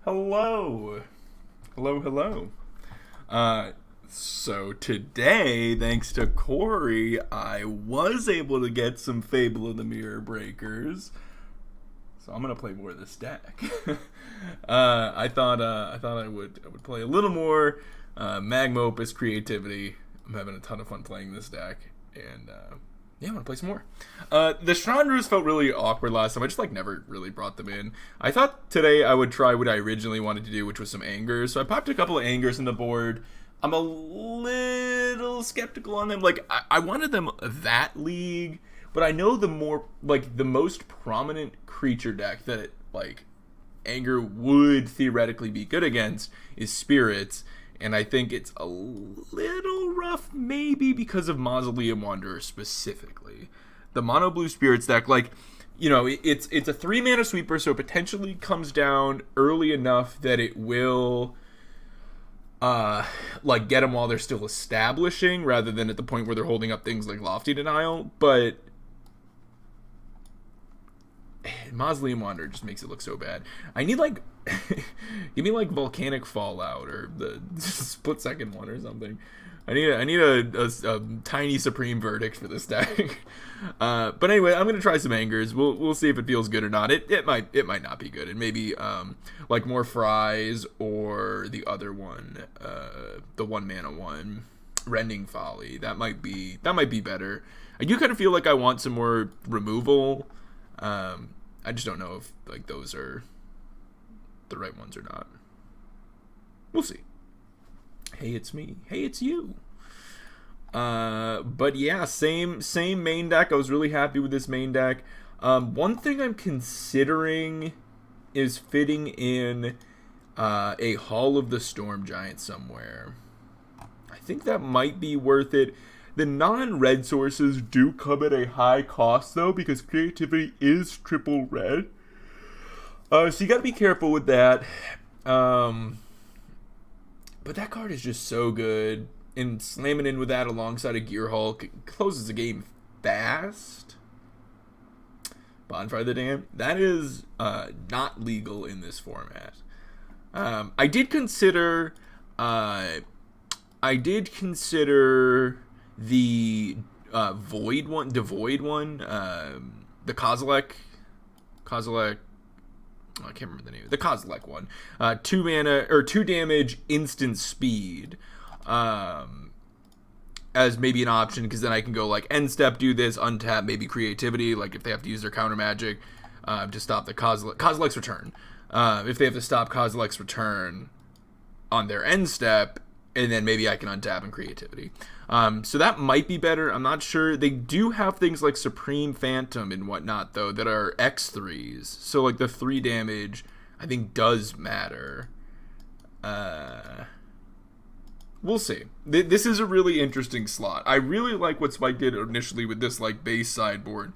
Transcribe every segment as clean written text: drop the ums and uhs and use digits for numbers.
Hello. Hello, hello. So today, thanks to Corey, I was able to get some Fable of the Mirror Breakers. So I'm gonna play more of this deck. I thought I would play a little more Magma Opus Creativity. I'm having a ton of fun playing this deck, and yeah, I want to play some more. The Chandras felt really awkward last time. I just never really brought them in. I thought today I would try what I originally wanted to do, which was some Angers. So I popped a couple of Angers in the board. I'm a little skeptical on them. I wanted them that league, but I know the most prominent creature deck that Anger would theoretically be good against is Spirits. And I think it's a little rough, maybe because of Mausoleum Wanderer specifically. The Mono Blue Spirits deck, it's a 3-mana sweeper, so it potentially comes down early enough that it will get them while they're still establishing, rather than at the point where they're holding up things like Lofty Denial. But Mausoleum Wanderer just makes it look so bad. I need give me Volcanic Fallout or the split second one or something. I need a tiny Supreme Verdict for this deck. But anyway, I'm gonna try some Angers. We'll see if it feels good or not. It might not be good. And maybe more Fries or the other one, the 1-mana one, Rending Folly. That might be better. I do kind of feel like I want some more removal. I just don't know if those are the right ones or not. We'll see. Hey, it's me. Hey, it's you. But yeah, same main deck. I was really happy with this main deck. One thing I'm considering is fitting in a Hall of the Storm Giant somewhere. I think that might be worth it. The non-red sources do come at a high cost, though, because creativity is triple red. So you got to be careful with that. But that card is just so good. And slamming in with that alongside a Gear Hulk closes the game fast. Bonfire of the Damned. That is not legal in this format. I did consider the Void one, Devoid one, the Kozilek, I can't remember the name. The Kozilek one, 2 mana or 2 damage, instant speed, as maybe an option, because then I can go end step, do this, untap, maybe creativity, if they have to use their counter magic to stop the Kozilek's return. If they have to stop Kozilek's return on their end step, and then maybe I can untap and creativity. So that might be better. I'm not sure. They do have things like Supreme Phantom and whatnot, though, that are X3s. So, the 3 damage, I think, does matter. We'll see. This is a really interesting slot. I really like what Spike did initially with this, base sideboard.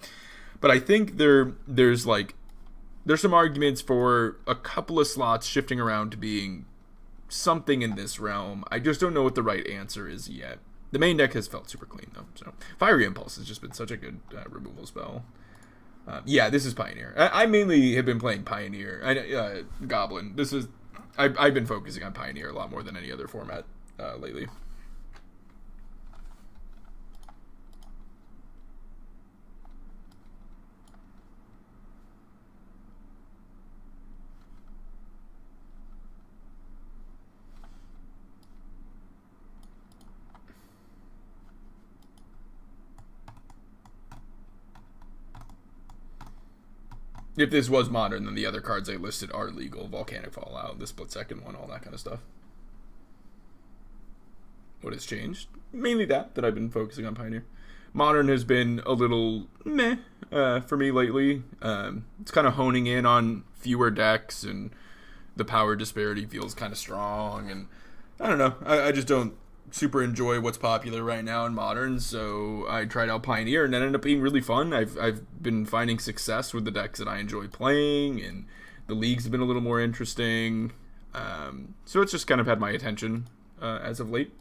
But I think there's some arguments for a couple of slots shifting around to being something in this realm. I just don't know what the right answer is yet. The main deck has felt super clean, though. So Fiery Impulse has just been such a good removal spell. Yeah, this is Pioneer. I mainly have been playing Pioneer. Goblin. I've been focusing on Pioneer a lot more than any other format lately. If this was modern, then the other cards I listed are legal. Volcanic Fallout, the split second one, all that kind of stuff. What has changed? Mainly that I've been focusing on Pioneer. Modern has been a little meh for me lately. It's kind of honing in on fewer decks, and the power disparity feels kind of strong. And I don't know. I just don't super enjoy what's popular right now in Modern, so I tried out Pioneer, and that ended up being really fun. I've been finding success with the decks that I enjoy playing, and the leagues have been a little more interesting. So it's just kind of had my attention as of late.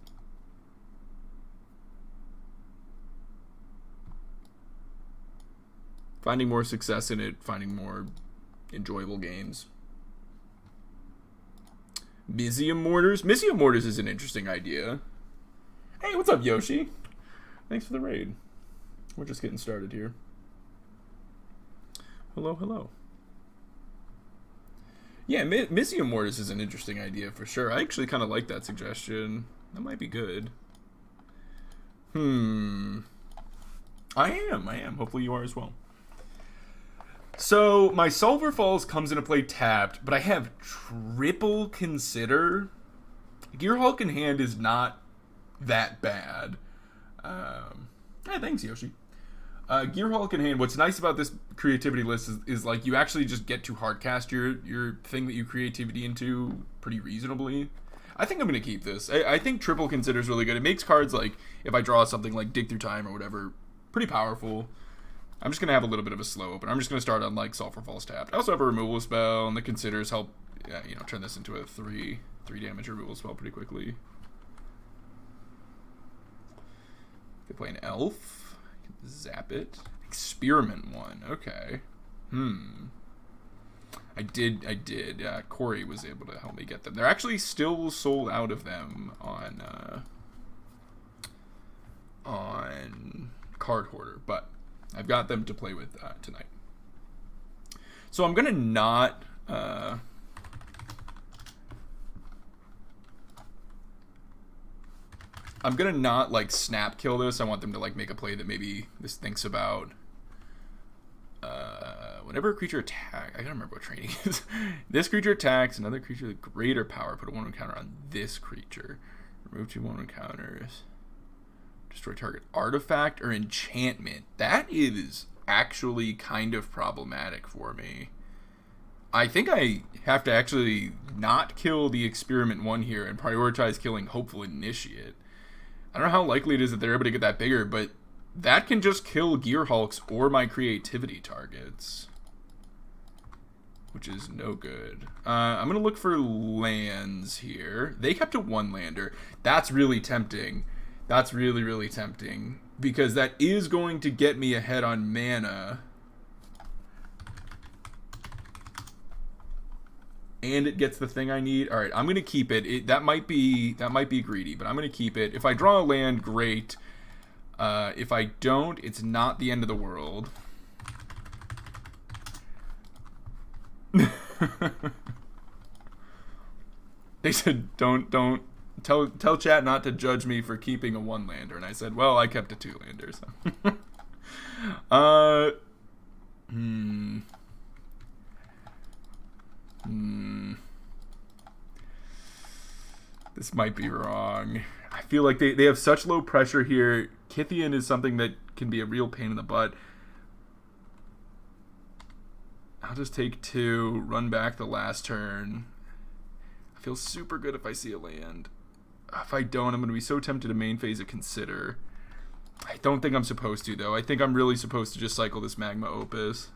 Finding more success in it, finding more enjoyable games. Mizium Mortars. Mizium Mortars is an interesting idea. Hey, what's up, Yoshi? Thanks for the raid. We're just getting started here. Hello, hello. Yeah, Mizium Mortars is an interesting idea for sure. I actually kind of like that suggestion. That might be good. I am. Hopefully you are as well. So, my Sulfur Falls comes into play tapped, but I have triple Consider. Gearhulk in hand is not that bad. Yeah, thanks, Yoshi. Gearhulk in hand, what's nice about this creativity list is like you actually just get to hardcast your thing that you creativity into pretty reasonably. I think I'm going to keep this. I think triple Consider is really good. It makes cards like, if I draw something like Dig Through Time or whatever, pretty powerful. I'm just going to have a little bit of a slow open. I'm just going to start on like Sulfur Falls tapped. I also have a removal spell, and the Considers help, turn this into a 3 damage removal spell pretty quickly. They play an elf. Zap it. Experiment one. Okay. I did. Corey was able to help me get them. They're actually still sold out of them on Card Hoarder, but I've got them to play with tonight. So I'm gonna not. I'm gonna not like snap kill this. I want them to like make a play that maybe this thinks about. Whenever a creature attack, I gotta remember what training is. This creature attacks another creature with greater power. Put a 1/1 counter on this creature. Remove 2 1/1 counters. Destroy target artifact or enchantment. That is actually kind of problematic for me. I think I have to actually not kill the Experiment 1 here and prioritize killing Hopeful Initiate. I don't know how likely it is that they're able to get that bigger, but that can just kill Gearhulks or my creativity targets, which is no good. I'm going to look for lands here. They kept a 1-lander. That's really tempting. That's really, really tempting, because that is going to get me ahead on mana. And it gets the thing I need. All right, I'm going to keep it. That might be greedy, but I'm going to keep it. If I draw a land, great. If I don't, it's not the end of the world. They said, don't tell chat not to judge me for keeping a 1-lander, and I said, well, I kept a 2-lander. So. This might be wrong. I feel like they have such low pressure here. Kithian is something that can be a real pain in the butt. I'll just take 2, run back the last turn. I feel super good if I see a land. If I don't, I'm going to be so tempted to main phase a Consider. I don't think I'm supposed to, though. I think I'm really supposed to just cycle this Magma Opus.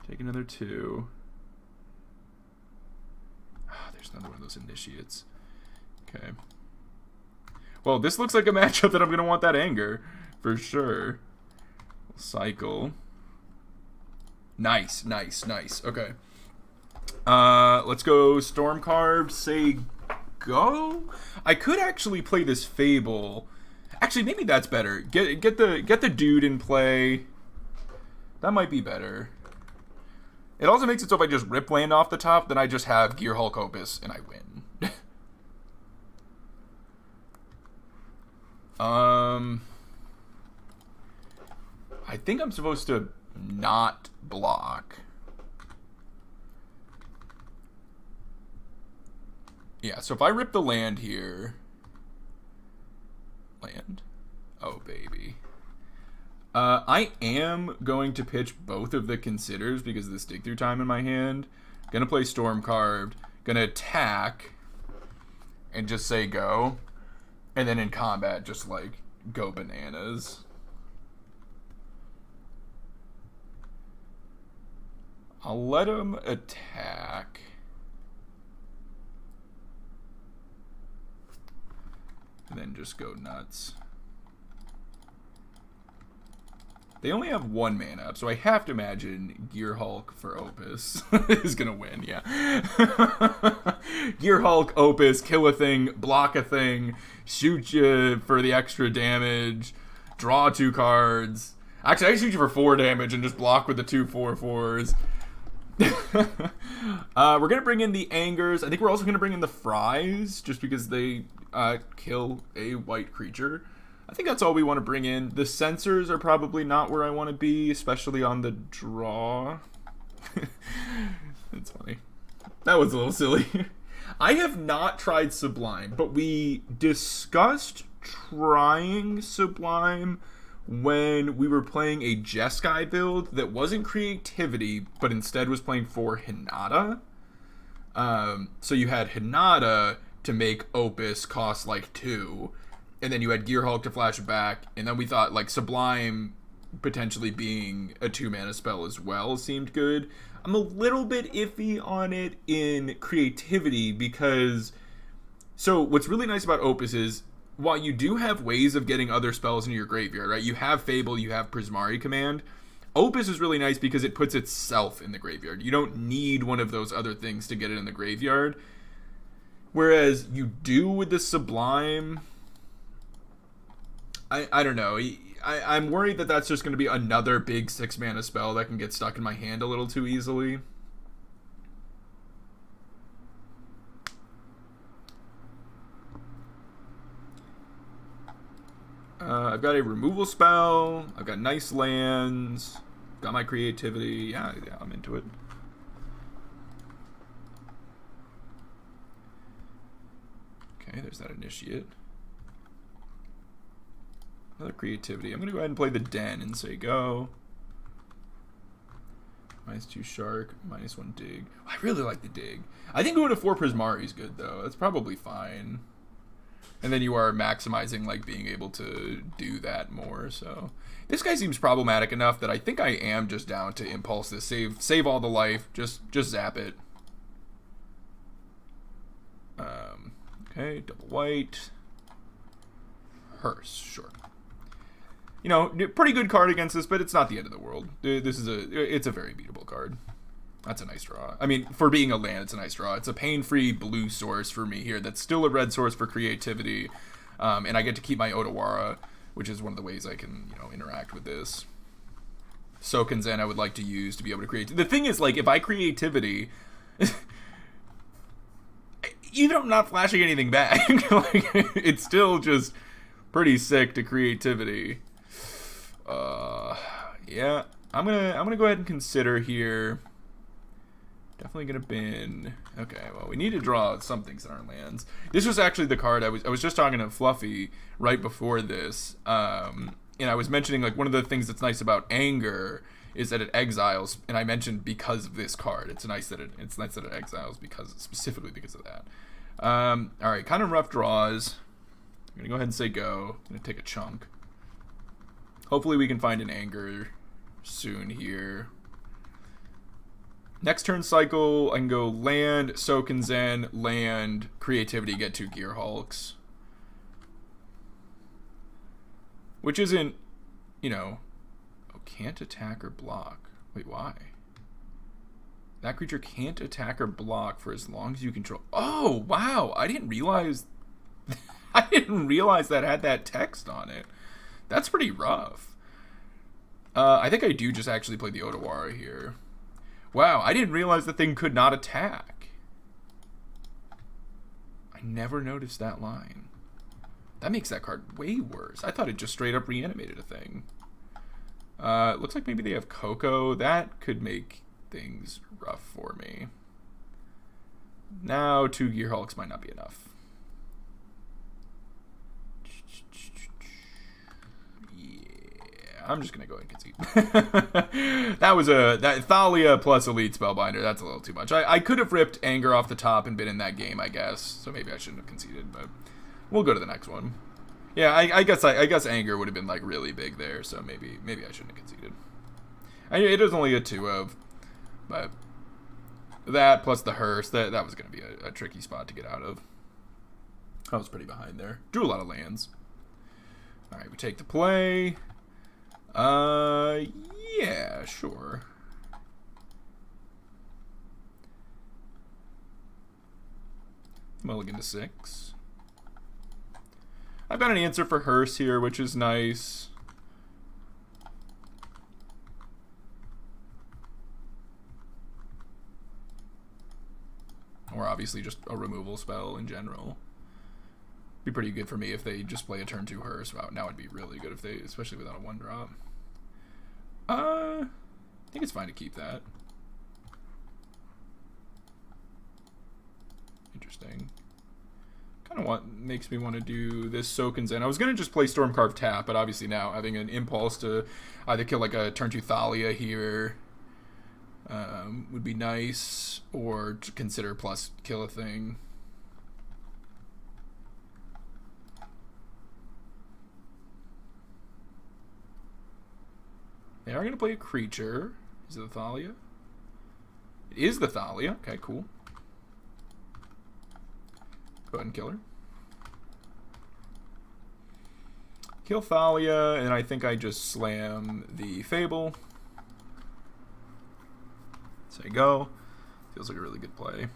Take another 2. Oh, there's another one of those Initiates. Okay. Well, this looks like a matchup that I'm going to want that Anger, for sure. Cycle. Nice. Okay. Let's go Stormcarved, say go? I could actually play this Fable. Actually, maybe that's better. Get the dude in play. That might be better. It also makes it so if I just rip land off the top, then I just have Gearhulk Opus and I win. I think I'm supposed to not block. Yeah, so if I rip the land here... Land? Oh, baby. I am going to pitch both of the Considers because of this Dig Through Time in my hand. Gonna play Stormcarved. Gonna attack. And just say go. And then in combat, just like, go bananas. I'll let him attack. And then just go nuts. They only have 1 mana up, so I have to imagine Gear Hulk for Opus is going to win, yeah. Gear Hulk, Opus, kill a thing, block a thing, shoot you for the extra damage, draw 2 cards. Actually, I can shoot you for 4 damage and just block with the 2 4/4s. We're going to bring in the Angers. I think we're also going to bring in the Fries, just because they kill a white creature. I think that's all we want to bring in. The Sensors are probably not where I want to be, especially on the draw. That's funny. That was a little silly. I have not tried Sublime, but we discussed trying Sublime when we were playing a Jeskai build that wasn't creativity, but instead was playing for Hinata. So you had Hinata to make Opus cost like 2, and then you had Gear Hulk to flash it back, and then we thought like Sublime potentially being a 2-mana spell as well seemed good. I'm a little bit iffy on it in creativity because, so what's really nice about Opus is, while you do have ways of getting other spells into your graveyard, right? You have Fable, you have Prismari Command. Opus is really nice because it puts itself in the graveyard. You don't need one of those other things to get it in the graveyard. Whereas you do with the Sublime, I don't know. I'm worried that that's just going to be another big 6-mana spell that can get stuck in my hand a little too easily. I've got a removal spell. I've got nice lands. Got my creativity. Yeah, I'm into it. Okay, there's that Initiate. Another creativity. I'm going to go ahead and play the Den and say go. -2 Shark, -1 Dig. I really like the Dig. I think going to 4 Prismari is good, though. That's probably fine. And then you are maximizing, like, being able to do that more, so. This guy seems problematic enough that I think I am just down to impulse this. Save all the life. Just zap it. Okay, double white. Hearse, sure. You know, pretty good card against this, but it's not the end of the world. It's a very beatable card. That's a nice draw. I mean, for being a land, it's a nice draw. It's a pain-free blue source for me here. That's still a red source for creativity, and I get to keep my Otawara, which is one of the ways I can, you know, interact with this. Soken Zen I would like to use to be able to create. The thing is, like, if I creativity, even if I'm not flashing anything back, like, it's still just pretty sick to creativity. Yeah, I'm gonna go ahead and consider here. Definitely gonna bin. Okay, well, we need to draw some things in our lands. This was actually the card I was just talking to Fluffy right before this, and I was mentioning, like, one of the things that's nice about Anger is that it exiles, and I mentioned because of this card. It's nice that it exiles specifically because of that. All right, kind of rough draws. I'm gonna go ahead and say go. I'm gonna take a chunk. Hopefully we can find an Anger soon here. Next turn cycle, I can go land, Soken Zen, land, creativity, get 2 Gear Hulks. Which isn't, you know, oh, can't attack or block. Wait, why? That creature can't attack or block for as long as you control. Oh, wow, I didn't realize that had that text on it. That's pretty rough. I think I do just actually play the Otawara here. Wow, I didn't realize the thing could not attack. I never noticed that line. That makes that card way worse. I thought it just straight up reanimated a thing. It looks like maybe they have Coco. That could make things rough for me. Now 2 Gear Hulks might not be enough. I'm just gonna go ahead and concede. that Thalia plus Elite Spellbinder. That's a little too much. I could have ripped Anger off the top and been in that game, I guess. So maybe I shouldn't have conceded, but we'll go to the next one. Yeah, I guess Anger would have been like really big there, so maybe I shouldn't have conceded. It is only a 2 of, but that plus the Hearse, that was gonna be a tricky spot to get out of. I was pretty behind there. Drew a lot of lands. All right, we take the play. Uh, yeah, sure. Mulligan to 6. I've got an answer for Hearse here, which is nice. Or obviously just a removal spell in general. Be pretty good for me if they just play a turn 2 Hearse. Wow, now it'd be really good if they, especially without a 1-drop. I think it's fine to keep that. Interesting. Kind of makes me want to do this Soaking Zen. I was going to just play Stormcarved Tap, but obviously now having an impulse to either kill like a turn 2 Thalia here would be nice, or to consider plus kill a thing. They are going to play a creature. Is it the Thalia? It is the Thalia. Okay, cool. Go ahead and kill her. Kill Thalia, and I think I just slam the Fable. Say go. Feels like a really good play.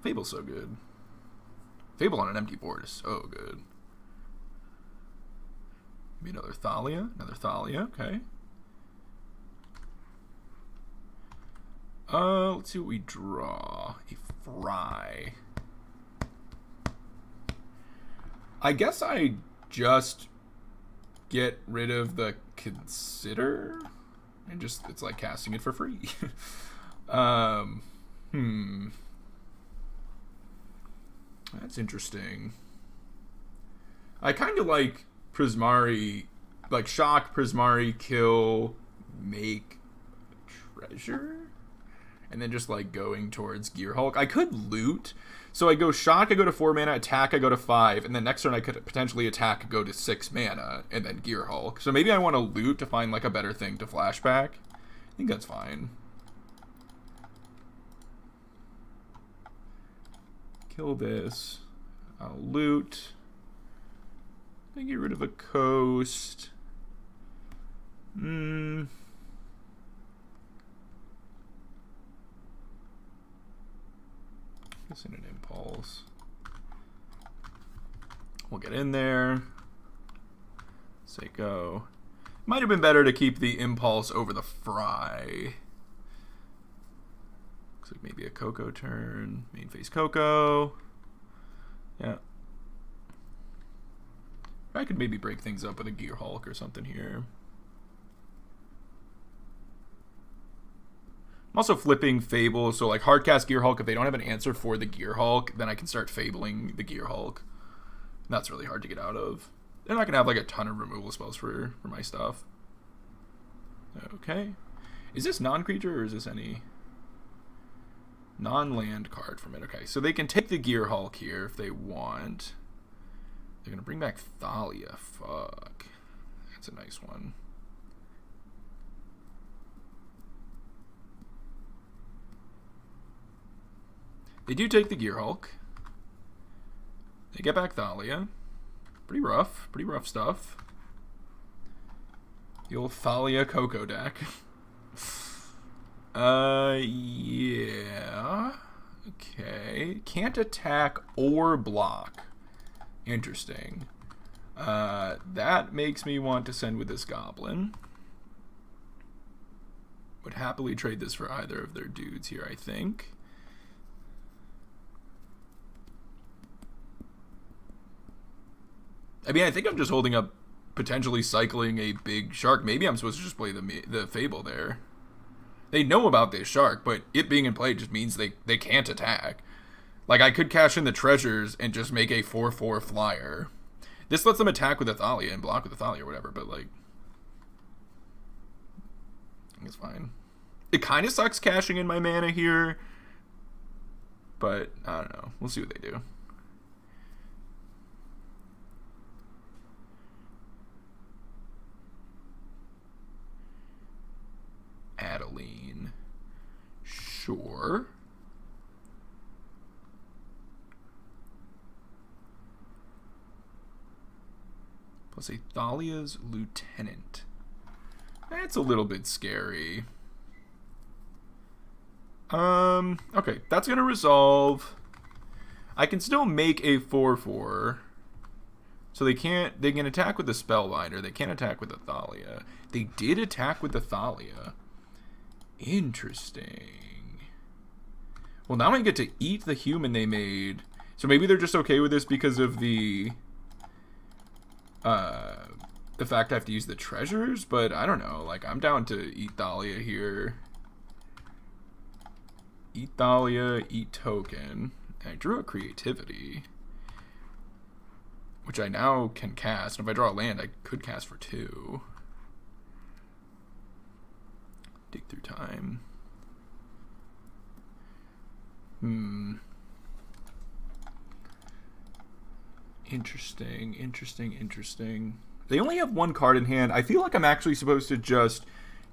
Fable's so good. Fable on an empty board is so good. Maybe another Thalia. Another Thalia, okay. Let's see what we draw. A Fry. I guess I just get rid of the Consider and just, it's like casting it for free. That's interesting. I kind of like Prismari, like shock, Prismari, kill, make treasure, and then just like going towards Gear Hulk. I could loot, so I go shock, I go to 4 mana, attack, I go to 5, and then next turn I could potentially attack, go to 6 mana, and then Gear Hulk. So maybe I want to loot to find like a better thing to flashback. I think that's fine. Kill this. I'll loot. I get rid of a coast. Guessing an impulse. We'll get in there. Say go. Might have been better to keep the impulse over the Fry. Looks like maybe a Coco turn. Main phase Coco. Yeah. I could maybe break things up with a Gear Hulk or something here. I'm also flipping Fable, so like hardcast Gear Hulk. If they don't have an answer for the Gear Hulk, then I can start Fabling the Gear Hulk. That's really hard to get out of. They're not going to have like a ton of removal spells for my stuff. Okay. Is this non-creature or is this any non-land card from it? Okay, so they can take the Gear Hulk here if they want. They're going to bring back Thalia. Fuck. That's a nice one. They do take the Gear Hulk. They get back Thalia. Pretty rough stuff. The old Thalia Coco deck. Yeah. Okay. Can't attack or block. Interesting. That makes me want to send with this Goblin. Would happily trade this for either of their dudes here, I think. I mean, I think I'm just holding up potentially cycling a big shark. Maybe I'm supposed to just play the Fable there. They know about this shark, but it being in play just means they can't attack. Like, I could cash in the treasures and just make a 4/4 flyer. This lets them attack with a Thalia and block with a Thalia or whatever, but like, I think it's fine. It kind of sucks cashing in my mana here, but I don't know. We'll see what they do. Adeline. Sure. plus a Thalia's Lieutenant. That's a little bit scary. Okay, that's gonna resolve. I can still make a 4/4. So they can attack with the Spellbinder. They can't attack with the Thalia. They did attack with the Thalia. Interesting. Well, now I get to eat the human they made. So maybe they're just okay with this because of the fact I have to use the treasures, but I don't know. Like, I'm down to eat Thalia here. Eat Thalia, eat token. And I drew a creativity, which I now can cast. And if I draw a land, I could cast for 2. Dig through time. Interesting. They only have 1 card in hand. I feel like I'm actually supposed to just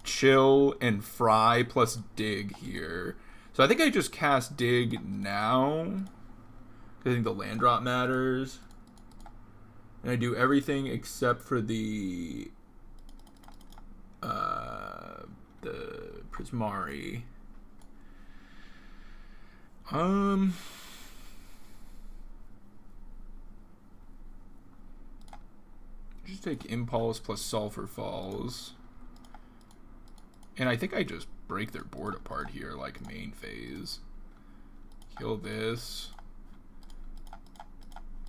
chill and fry plus dig here. So I think I just cast dig now. I think the land drop matters. And I do everything except for the Prismari. Just take Impulse plus Sulfur Falls. And I think I just break their board apart here, like main phase. Kill this.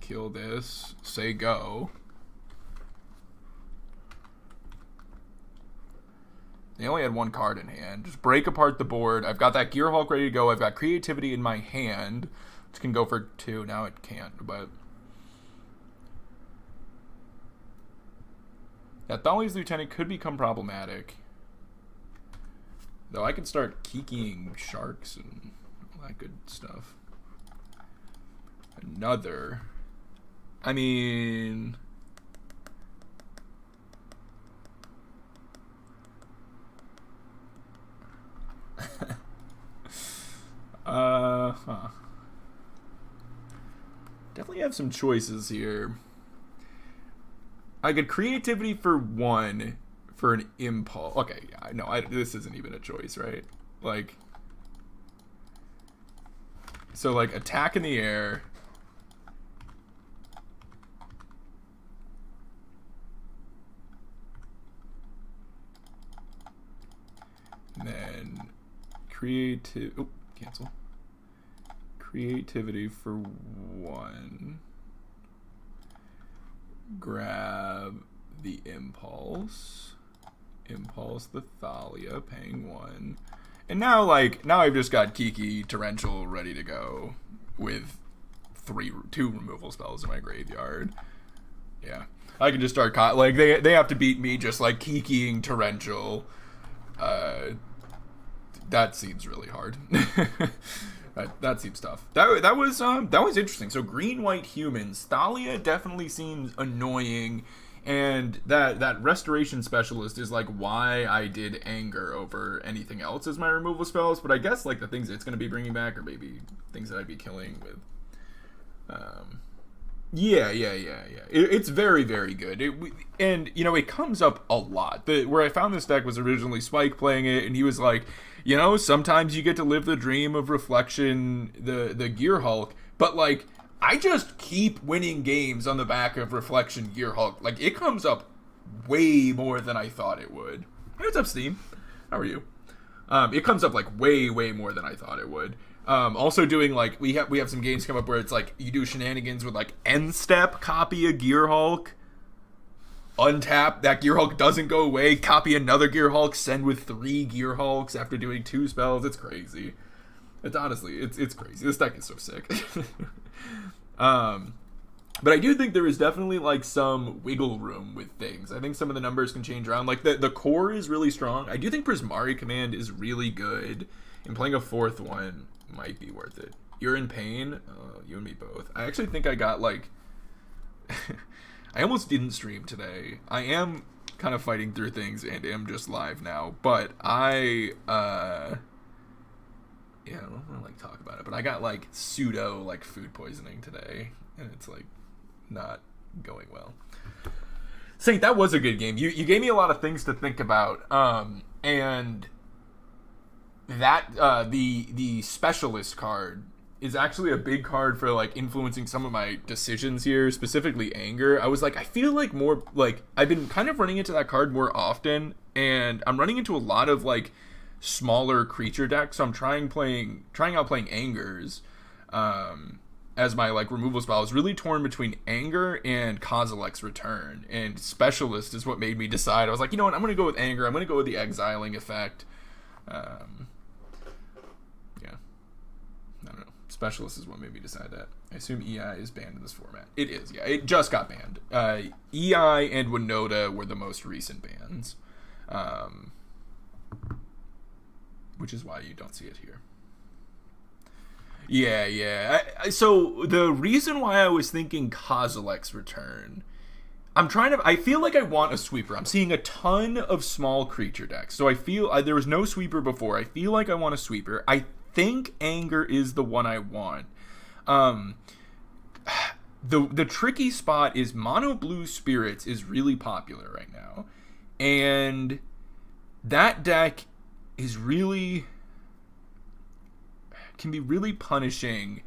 Kill this. Say go. They only had 1 card in hand. Just break apart the board. I've got that Gearhulk ready to go. I've got creativity in my hand, which can go for 2. Now it can't, but that Thalia's Lieutenant could become problematic. Though I can start kikiing sharks and all that good stuff. Another. I mean, definitely have some choices here. I get creativity for 1 for an impulse. Okay, yeah, no, this isn't even a choice, right? Like, so like attack in the air. And then cancel. Creativity for 1. Grab the impulse. Impulse the Thalia, paying 1. And now I've just got Kiki Torrential ready to go with 2 removal spells in my graveyard. Yeah. I can just start like they have to beat me just like Kikiing Torrential. That seems really hard. That seems tough. That was interesting. So green white humans. Thalia definitely seems annoying, and that restoration specialist is like why I did anger over anything else as my removal spells. But I guess like the things it's going to be bringing back, or maybe things that I'd be killing with. Yeah. It's very, very good. And you know, it comes up a lot. Where I found this deck was originally Spike playing it, and he was like, you know, sometimes you get to live the dream of Reflection, the Gearhulk, but like I just keep winning games on the back of Reflection Gearhulk. Like it comes up way more than I thought it would. Hey, what's up, Steam? How are you? It comes up like way more than I thought it would. Also doing like we have some games come up where it's like you do shenanigans with like end step, copy a Gearhulk, untap, that Gearhulk doesn't go away, copy another Gearhulk, send with 3 Gearhulks after doing 2 spells. It's crazy. It's honestly, it's crazy. This deck is so sick. But I do think there is definitely like some wiggle room with things. I think some of the numbers can change around. Like the core is really strong. I do think Prismari Command is really good, and playing a 4th one might be worth it. You're in pain? You and me both. I actually think I got like I almost didn't stream today. I am kind of fighting through things and am just live now, but I don't want to like talk about it, but I got like pseudo like food poisoning today, and it's like not going well. Saint, that was a good game. You gave me a lot of things to think about. And that the specialist card is actually a big card for like influencing some of my decisions here, specifically anger. I was like, I feel like more like I've been kind of running into that card more often, and I'm running into a lot of like smaller creature decks. So I'm trying out playing angers as my like removal spell. I was really torn between anger and Kozilek's Return, and specialist is what made me decide. I was like, you know what, I'm gonna go with anger. I'm gonna go with the exiling effect. Yeah, I don't know. Specialist is what made me decide that. I assume EI is banned in this format. It is, yeah. It just got banned. EI and Winota were the most recent bans, which is why you don't see it here. Yeah. So the reason why I was thinking Kozilek's Return, I feel like I want a sweeper. I'm seeing a ton of small creature decks. So I feel, there was no sweeper before. I feel like I want a sweeper. I think anger is the one I want. The tricky spot is mono blue spirits is really popular right now. And that deck can be really punishing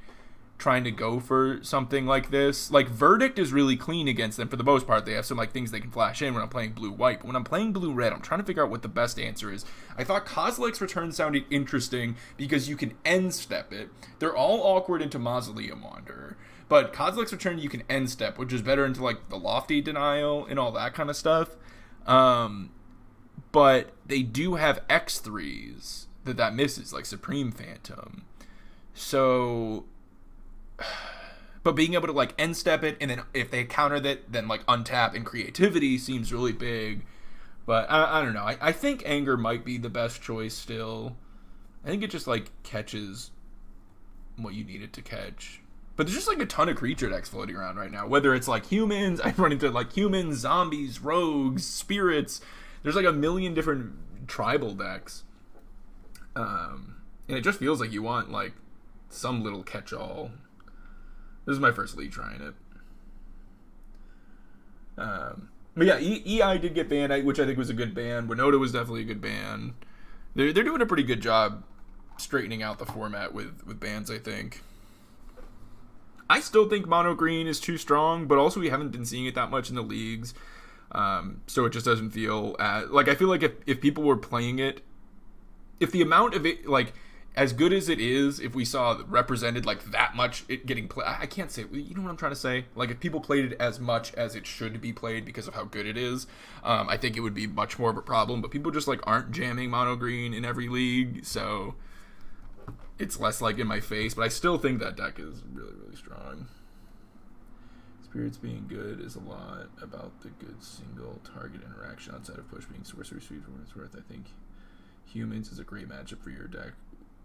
trying to go for something like this. Like, Verdict is really clean against them for the most part. They have some like things they can flash in when I'm playing blue-white. But when I'm playing blue-red, I'm trying to figure out what the best answer is. I thought Kozilek's Return sounded interesting because you can end step it. They're all awkward into Mausoleum Wanderer. But Kozilek's Return you can end step, which is better into like the Lofty Denial and all that kind of stuff. But they do have X3s that misses, like Supreme Phantom. So, but being able to like end step it, and then if they counter that, then like untap and creativity seems really big. But I don't know. I think anger might be the best choice still. I think it just like catches what you need it to catch. But there's just like a ton of creature decks floating around right now. Whether it's like humans, I run into like humans, zombies, rogues, spirits. There's like a million different tribal decks. And it just feels like you want like some little catch-all. This is my first league trying it. But yeah, EI did get banned, which I think was a good ban. Winota was definitely a good ban. They're doing a pretty good job straightening out the format with bans, I think. I still think mono green is too strong, but also we haven't been seeing it that much in the leagues. So it just doesn't feel like, I feel like if people were playing it, if the amount of it, like, as good as it is, if we saw represented like that much it getting played, I can't say, you know what I'm trying to say? Like, if people played it as much as it should be played because of how good it is, I think it would be much more of a problem. But people just like aren't jamming mono green in every league, so it's less like in my face. But I still think that deck is really, really strong. Spirits being good is a lot about the good single target interaction outside of push being sorcery sweep for what it's worth. I think humans is a great matchup for your deck.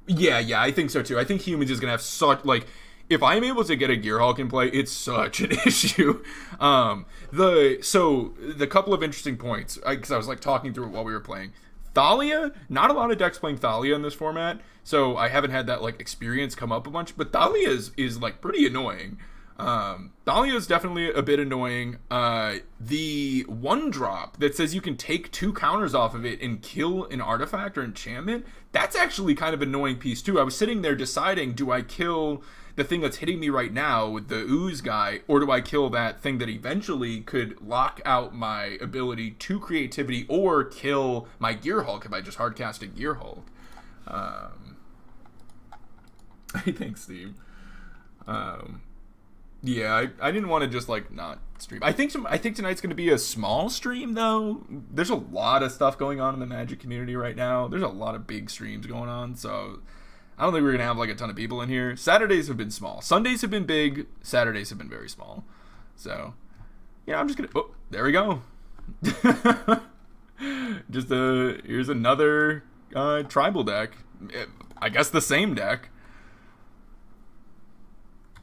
Yeah, I think so too. I think humans is gonna have such, like, if I'm able to get a Gearhulk in play, it's such an issue. The couple of interesting points, because I was like talking through it while we were playing. Thalia, not a lot of decks playing Thalia in this format, so I haven't had that like experience come up a bunch. But Thalia is like pretty annoying. Thalia is definitely a bit annoying. The one drop that says you can take 2 counters off of it and kill an artifact or enchantment, that's actually kind of an annoying piece too. I was sitting there deciding, do I kill the thing that's hitting me right now with the ooze guy, or do I kill that thing that eventually could lock out my ability to creativity, or kill my Gearhulk if I just hardcast a Gearhulk? Thanks, Steve. Yeah, I didn't want to just like not stream. I think tonight's going to be a small stream though. There's a lot of stuff going on in the Magic community right now. There's a lot of big streams going on, so I don't think we're going to have like a ton of people in here. Saturdays have been small. Sundays have been big. Saturdays have been very small. So, yeah, I'm just going to... Oh, there we go. Here's another tribal deck. I guess the same deck.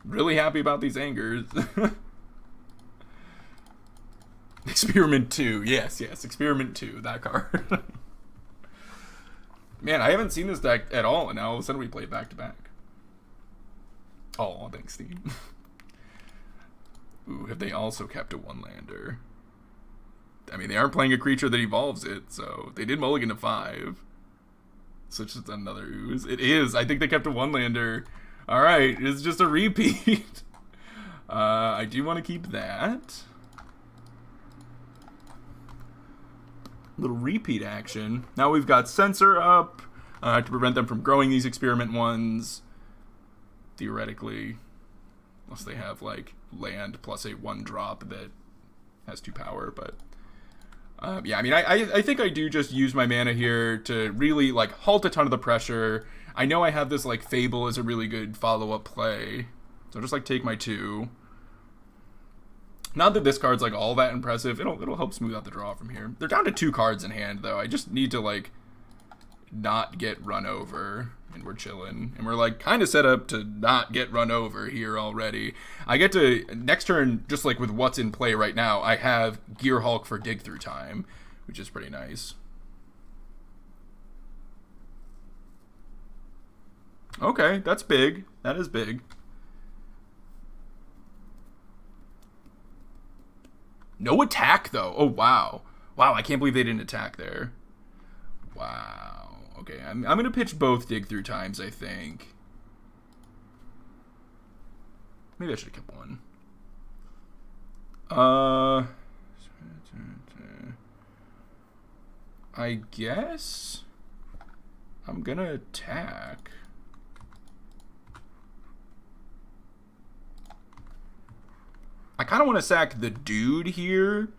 Really happy about these angers. Experiment 2. Yes. Experiment 2. That card. Man, I haven't seen this deck at all, and now all of a sudden we play it back to back. Oh, thanks, Steve. Ooh, have they also kept a one-lander? I mean, they aren't playing a creature that evolves it, so they did mulligan to 5. So it's just another ooze. It is. I think they kept a 1-lander. All right, it's just a repeat. I do want to keep that. Little repeat action. Now we've got Censor up to prevent them from growing these experiment ones. Theoretically, unless they have like land plus a 1-drop that has 2 power, but yeah, I mean, I think I do just use my mana here to really like halt a ton of the pressure. I know I have this like Fable as a really good follow-up play, so I'll just like take my 2. Not that this card's like all that impressive. It'll help smooth out the draw from here. They're down to 2 cards in hand though. I just need to like not get run over, and we're chilling, and we're like kind of set up to not get run over here already. I get to next turn, just like with what's in play right now, I have Gear Hulk for dig through time, which is pretty nice. Okay, that's big. That is big. No attack though. Oh wow. Wow, I can't believe they didn't attack there. Wow. Okay, I'm going to pitch both dig through times, I think. Maybe I should have kept one. I guess I'm going to attack. I kind of want to sack the dude here.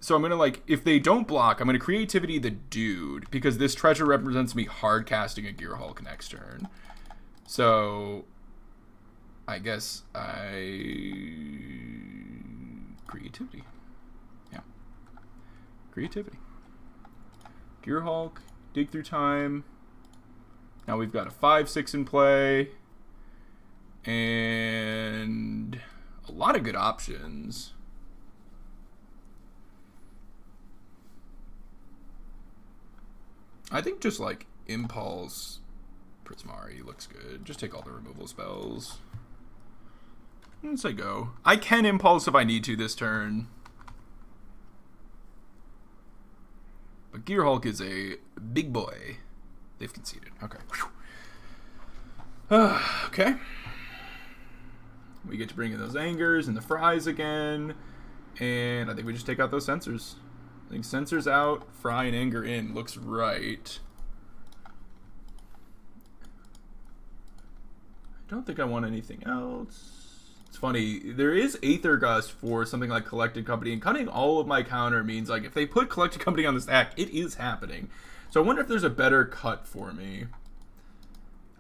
So I'm going to, like, if they don't block, I'm going to Creativity the dude, because this treasure represents me hard casting a Gear Hulk next turn. So I guess Creativity. Yeah. Creativity. Gear Hulk, dig through time. Now we've got a 5/6 in play. And a lot of good options. I think just like Impulse Prismari looks good. Just take all the removal spells. Let's say go. I can Impulse if I need to this turn. But Gear Hulk is a big boy. They've conceded. Okay. Okay. We get to bring in those Angers and the Fries again. And I think we just take out those Censors. I think Censors out, Fry and Anger in. Looks right. I don't think I want anything else. It's funny. There is Aether Gust for something like Collected Company, and cutting all of my counter means like if they put Collected Company on the stack, it is happening. So I wonder if there's a better cut for me.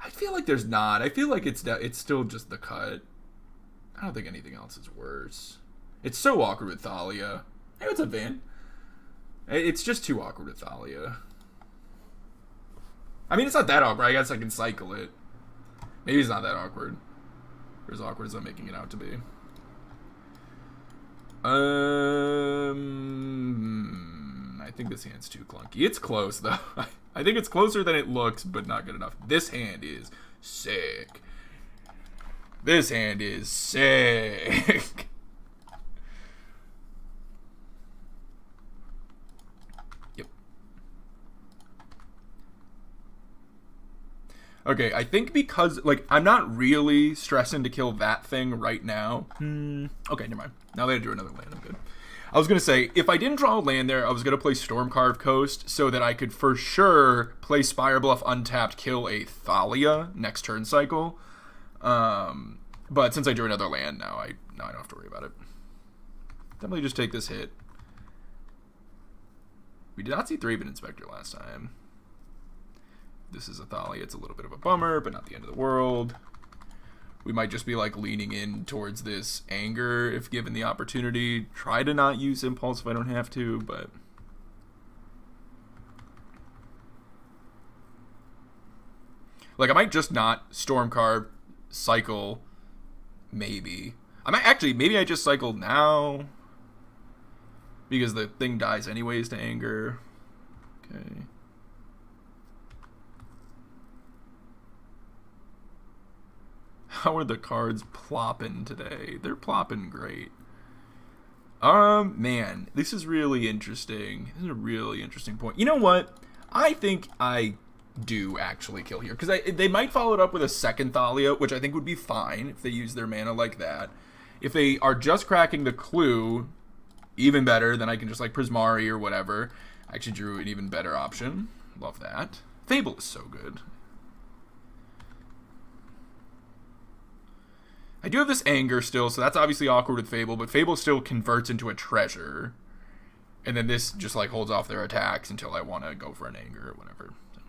I feel like there's not. I feel like it's still just the cut. I don't think anything else is worse. It's so awkward with Thalia. Hey, what's up, Van? It's just too awkward with Thalia. I mean, it's not that awkward. I guess I can cycle it. Maybe it's not that awkward. Or as awkward as I'm making it out to be. I think this hand's too clunky. It's close, though. I think it's closer than it looks, but not good enough. This hand is sick. This hand is sick. Okay, I think because, like, I'm not really stressing to kill that thing right now. Okay, never mind. Now that I drew another land, I'm good. I was going to say, if I didn't draw a land there, I was going to play Stormcarved Coast so that I could for sure play Spire Bluff untapped, kill a Thalia next turn cycle. But since I drew another land now, I don't have to worry about it. Definitely just take this hit. We did not see Thraben Inspector last time. This is a Thalia. It's a little bit of a bummer, but not the end of the world. We might just be like leaning in towards this Anger if given the opportunity. Try to not use Impulse if I don't have to, but like I might just not Stormcarve cycle. Maybe I might actually. Maybe I just cycle now because the thing dies anyways to Anger. Okay. How are the cards plopping today? They're plopping great. Man, this is really interesting. This is a really interesting point. You know what? I think I do actually kill here, because they might follow it up with a second Thalia, which I think would be fine if they use their mana like that. If they are just cracking the clue, even better. Then I can just like Prismari or whatever. I actually drew an even better option. Love that. Fable is so good. I do have this Anger still, so that's obviously awkward with Fable, but Fable still converts into a treasure. And then this just like holds off their attacks until I want to go for an Anger or whatever. So,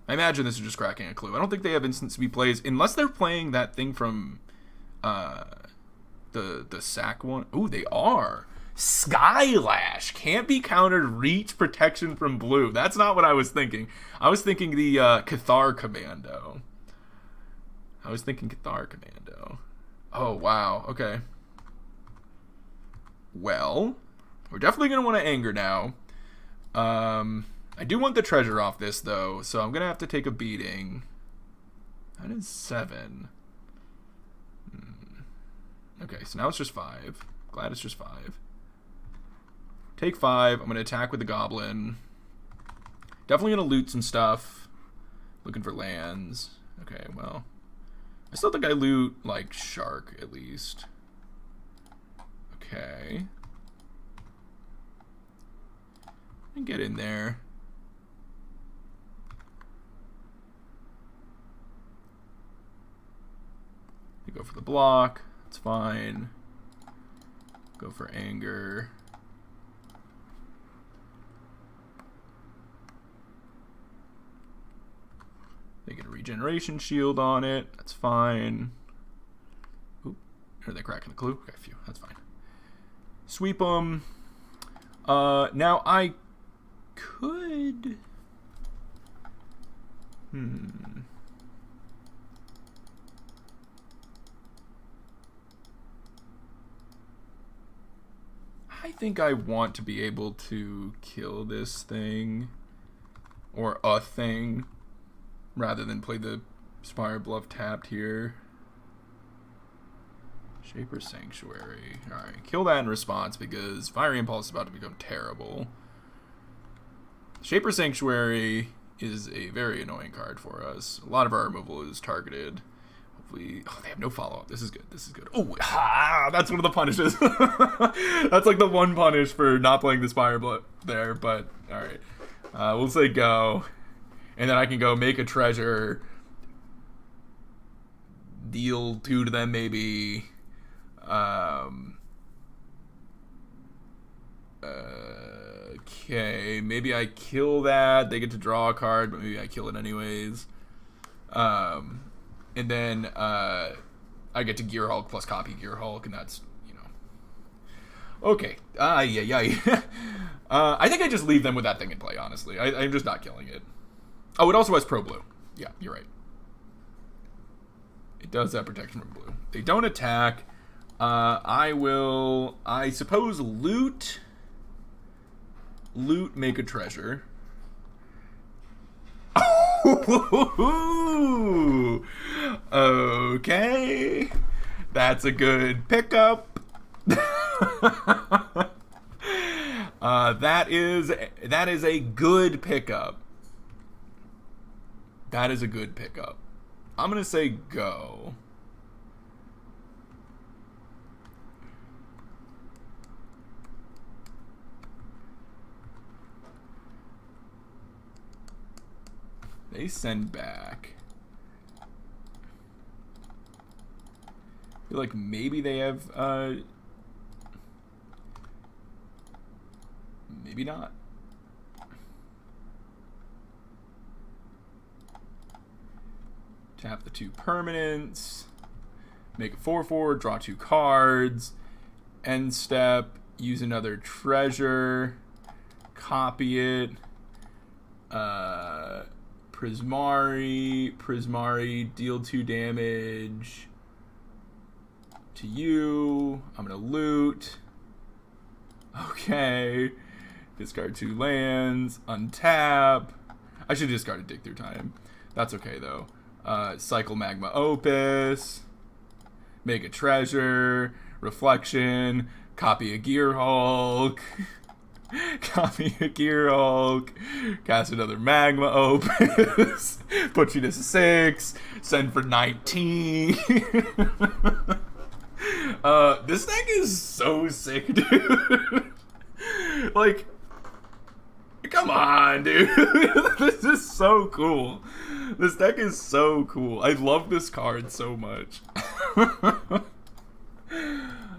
I imagine this is just cracking a clue. I don't think they have instant speed plays, unless they're playing that thing from the sack one. Ooh, they are. Skylash can't be countered. Reach protection from blue. That's not what I was thinking. I was thinking the Cathar Commando. Oh, wow. Okay. Well, we're definitely going to want to Anger now. I do want the treasure off this, though, so I'm going to have to take a beating. That is 7. Okay, so now it's just 5. Glad it's just 5. Take 5. I'm going to attack with the Goblin. Definitely going to loot some stuff. Looking for lands. Okay, well, I still think I loot, like, Shark, at least. Okay. And get in there. You go for the block. That's fine. Go for Anger. They get a regeneration shield on it. That's fine. Oop. Are they cracking the clue? Okay, phew. That's fine. Sweep them. Now I could... I think I want to be able to kill this thing. Or a thing. Rather than play the Spire Bluff tapped here. Shaper Sanctuary. Alright, kill that in response because Fiery Impulse is about to become terrible. Shaper Sanctuary is a very annoying card for us. A lot of our removal is targeted. Hopefully... Oh, they have no follow-up. This is good. This is good. Oh, that's one of the punishes. That's like the one punish for not playing the Spire Bluff there, but alright. We'll say go. And then I can go make a treasure, deal 2 to them maybe. Okay, maybe I kill that. They get to draw a card, but maybe I kill it anyways. And then I get to Gear Hulk plus copy Gear Hulk, and that's, you know. Okay. Yeah. I think I just leave them with that thing in play, honestly. I'm just not killing it. Oh, it also has Pro Blue. Yeah, you're right. It does have protection from blue. They don't attack. I will, I suppose, loot, make a treasure. Okay. That's a good pickup. That is a good pickup. That is a good pickup. I'm going to say go. They send back. I feel like maybe they have, maybe not. Tap the 2 permanents, make a 4/4, draw 2 cards, end step, use another treasure, copy it, Prismari, deal 2 damage to you. I'm gonna loot. Okay, discard 2 lands, untap. I should have discarded Dig Through Time. That's okay though. Cycle Magma Opus, make a treasure, reflection, Copy a Gear Hulk. Copy a Gear Hulk. Cast another Magma Opus. Put you to 6. Send for 19. This deck is so sick, dude. Like, come on, dude. This is so cool. This deck is so cool. I love this card so much.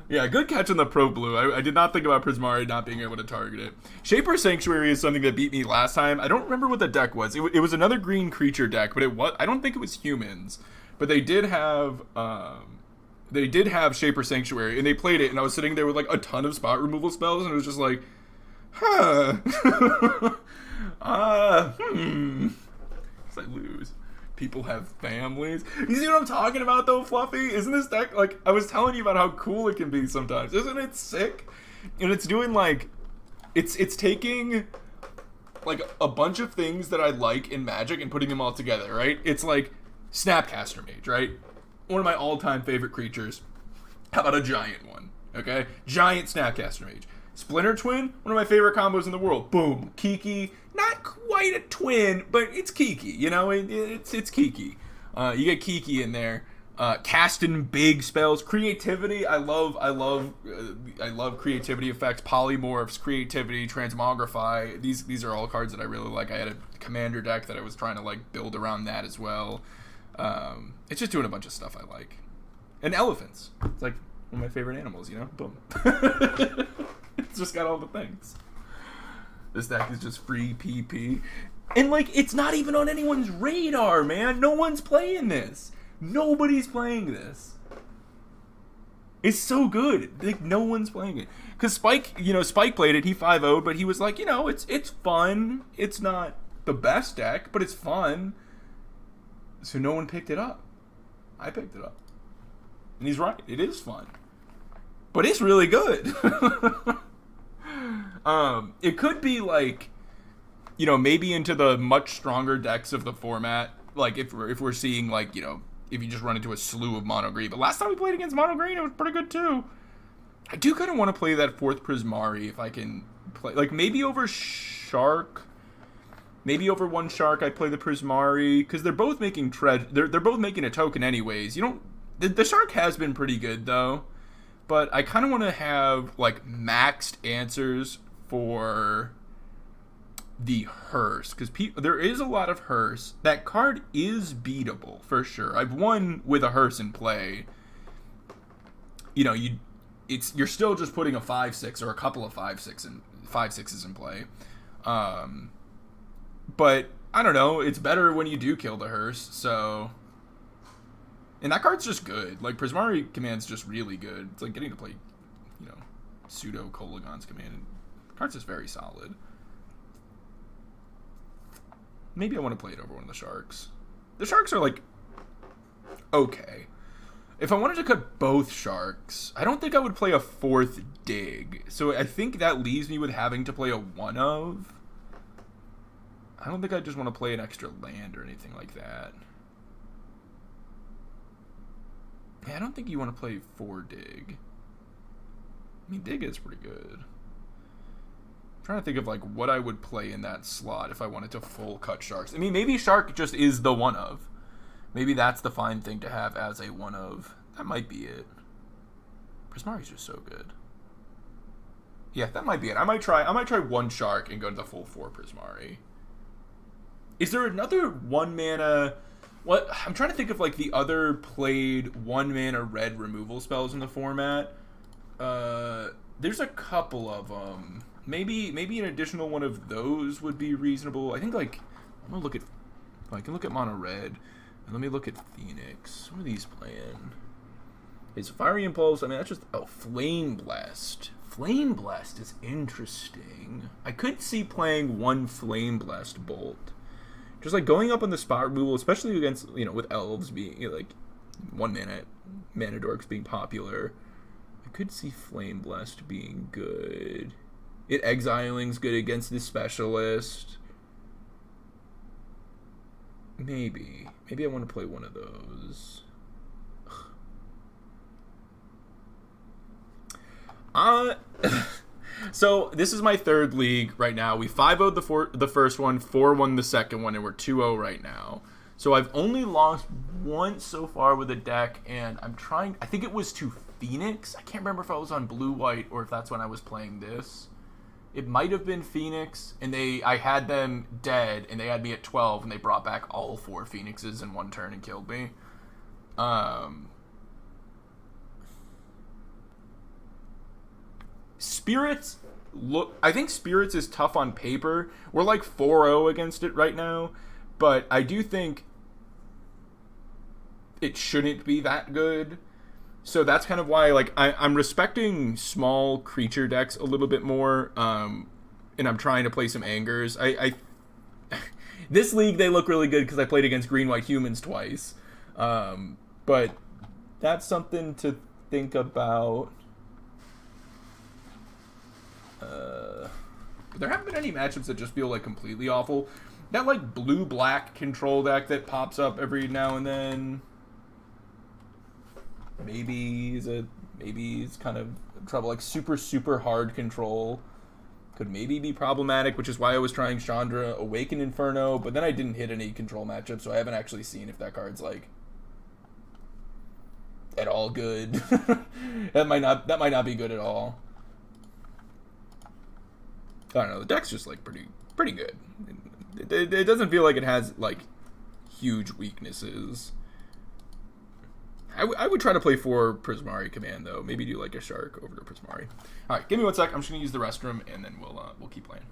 Yeah, good catch on the Pro Blue. I did not think about Prismari not being able to target it. Shaper Sanctuary is something that beat me last time. I don't remember what the deck was. It was another green creature deck, but I don't think it was humans. But they did have Shaper Sanctuary, and they played it, and I was sitting there with like a ton of spot removal spells, and it was just like, huh. I lose. People have families. You see what I'm talking about, though, Fluffy? Isn't this deck, like, I was telling you about how cool it can be sometimes. Isn't it sick? And it's doing, like, it's taking, like, a bunch of things that I like in Magic and putting them all together, right? It's like Snapcaster Mage, right? One of my all-time favorite creatures. How about a giant one, okay? Giant Snapcaster Mage. Splinter Twin, one of my favorite combos in the world. Boom. Kiki, not quite a twin, but it's Kiki, you know? It's Kiki. You get Kiki in there. Casting big spells. Creativity, I love creativity effects. Polymorphs, creativity, transmogrify. These are all cards that I really like. I had a commander deck that I was trying to, like, build around that as well. It's just doing a bunch of stuff I like. And elephants. It's like one of my favorite animals, you know? Boom. It's just got all the things. This deck is just free PP. And, like, it's not even on anyone's radar, man. No one's playing this. Nobody's playing this. It's so good. Like, no one's playing it. Because Spike played it. He 5-0'd, but he was like, it's fun. It's not the best deck, but it's fun. So no one picked it up. I picked it up. And he's right. It is fun. But it's really good. It could be like, maybe into the much stronger decks of the format. Like if we're seeing like, if you just run into a slew of mono green. But last time we played against mono green, it was pretty good too. I do kind of want to play that 4th Prismari if I can play, like maybe over Shark. Maybe over one Shark I play the Prismari, because they're both making they're both making a token anyways. The Shark has been pretty good though. But I kind of want to have, like, maxed answers for the Hearse. Because there is a lot of Hearse. That card is beatable, for sure. I've won with a Hearse in play. You're still just putting a 5/6 or a couple of 5/6s in play. But, I don't know. It's better when you do kill the Hearse, so... And that card's just good. Like, Prismari Command's just really good. It's like getting to play, pseudo Kolagon's Command. The card's just very solid. Maybe I want to play it over one of the Sharks. The Sharks are, like, okay. If I wanted to cut both Sharks, I don't think I would play a 4th Dig. So I think that leaves me with having to play a 1-of. I don't think I just want to play an extra land or anything like that. Yeah, I don't think you want to play 4 Dig. I mean, Dig is pretty good. I'm trying to think of, like, what I would play in that slot if I wanted to full cut Sharks. I mean, maybe Shark just is the 1-of. Maybe that's the fine thing to have as a 1-of. That might be it. Prismari's just so good. Yeah, that might be it. I might try one Shark and go to the full 4 Prismari. Is there another 1-mana... What I'm trying to think of, like, the other played 1-mana red removal spells in the format. There's a couple of them. Maybe an additional one of those would be reasonable. I think, like, I'm gonna look at. I can look at mono red, and let me look at Phoenix. What are these playing? Is Fiery Impulse? I mean, that's just Flame Blast. Flame Blast is interesting. I could see playing one Flame Blast Bolt. Just, like, going up on the spot removal, especially against, with elves being, like, 1 mana dorks being popular. I could see Flame Blast being good. Exiling's good against the specialist. Maybe I want to play one of those. Uh, so this is my third league right now. We 5-0'd the first one, 4-1 the second one, and we're 2-0 right now. So I've only lost once so far with a deck, and I'm trying. I think it was to Phoenix. I can't remember if I was on blue-white or if that's when I was playing this. It might have been Phoenix, and I had them dead, and they had me at 12, and they brought back all 4 Phoenixes in one turn and killed me. Spirits I think Spirits is tough on paper. We're like 4-0 against it right now, but I do think it shouldn't be that good. So that's kind of why, like, I'm respecting small creature decks a little bit more, and I'm trying to play some Angers. This league, they look really good because I played against green-white humans twice. But that's something to think about. There haven't been any matchups that just feel, like, completely awful. That, like, blue-black control deck that pops up every now and then... Maybe it's kind of trouble. Like super hard control could maybe be problematic, which is why I was trying Chandra Awakened Inferno, but then I didn't hit any control matchups, so I haven't actually seen if that card's like at all good. that might not be good at all. I don't know. The deck's just like pretty good. It doesn't feel like it has like huge weaknesses. I would try to play 4 Prismari Command, though. Maybe do, like, a Shark over to Prismari. All right, give me 1 sec. I'm just going to use the restroom, and then we'll keep playing.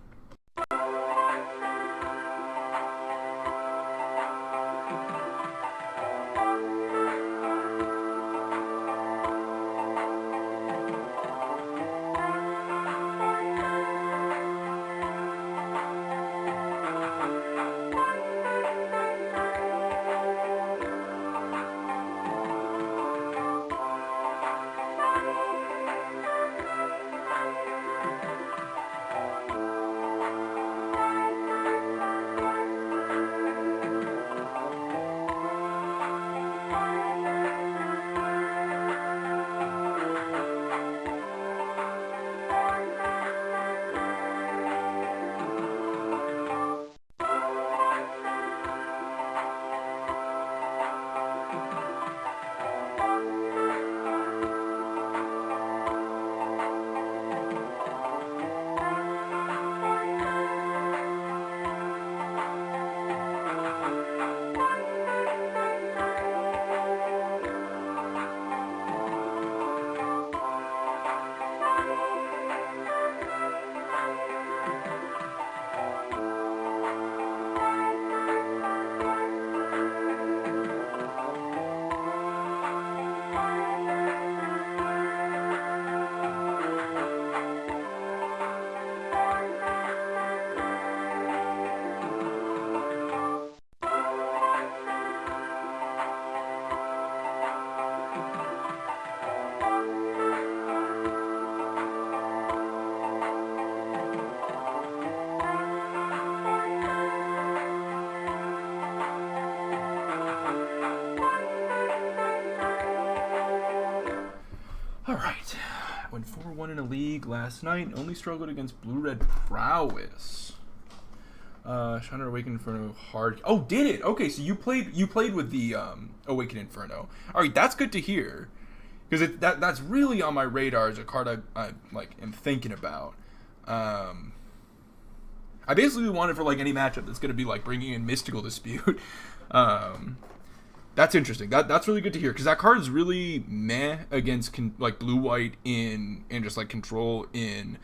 All right. I went 4-1 in a league last night. Only struggled against Blue-Red Prowess. Chandra Awakened Inferno hard. Oh, did it? Okay, so you played with the Awakened Inferno. All right, that's good to hear, because that's really on my radar as a card I like am thinking about. I basically want it for like any matchup that's going to be like bringing in Mystical Dispute. That's interesting. That's really good to hear, because that card is really meh against like blue-white and just like control in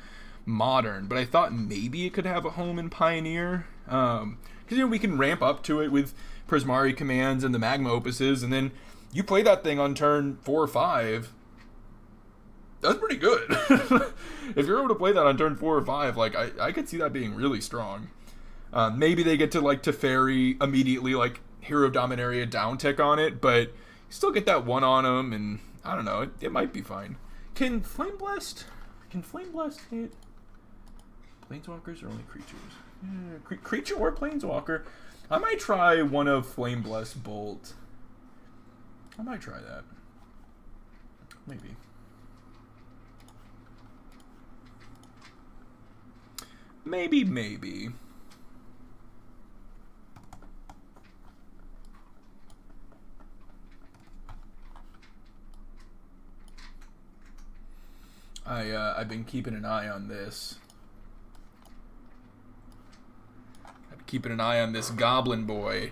Modern. But I thought maybe it could have a home in Pioneer, because we can ramp up to it with Prismari commands and the Magma Opuses, and then you play that thing on turn 4 or 5. That's pretty good. If you're able to play that on turn 4 or 5, like I could see that being really strong. Maybe they get to like Teferi immediately, like Hero Dominaria down tick on it, but you still get that 1 on them, and I don't know, it might be fine. Can Flame Blast hit Planeswalkers or only creatures? Yeah, creature or Planeswalker. I might try one of Flame Blast Bolt. I might try that. Maybe. Maybe. I've been keeping an eye on this. I've been keeping an eye on this Goblin Boy.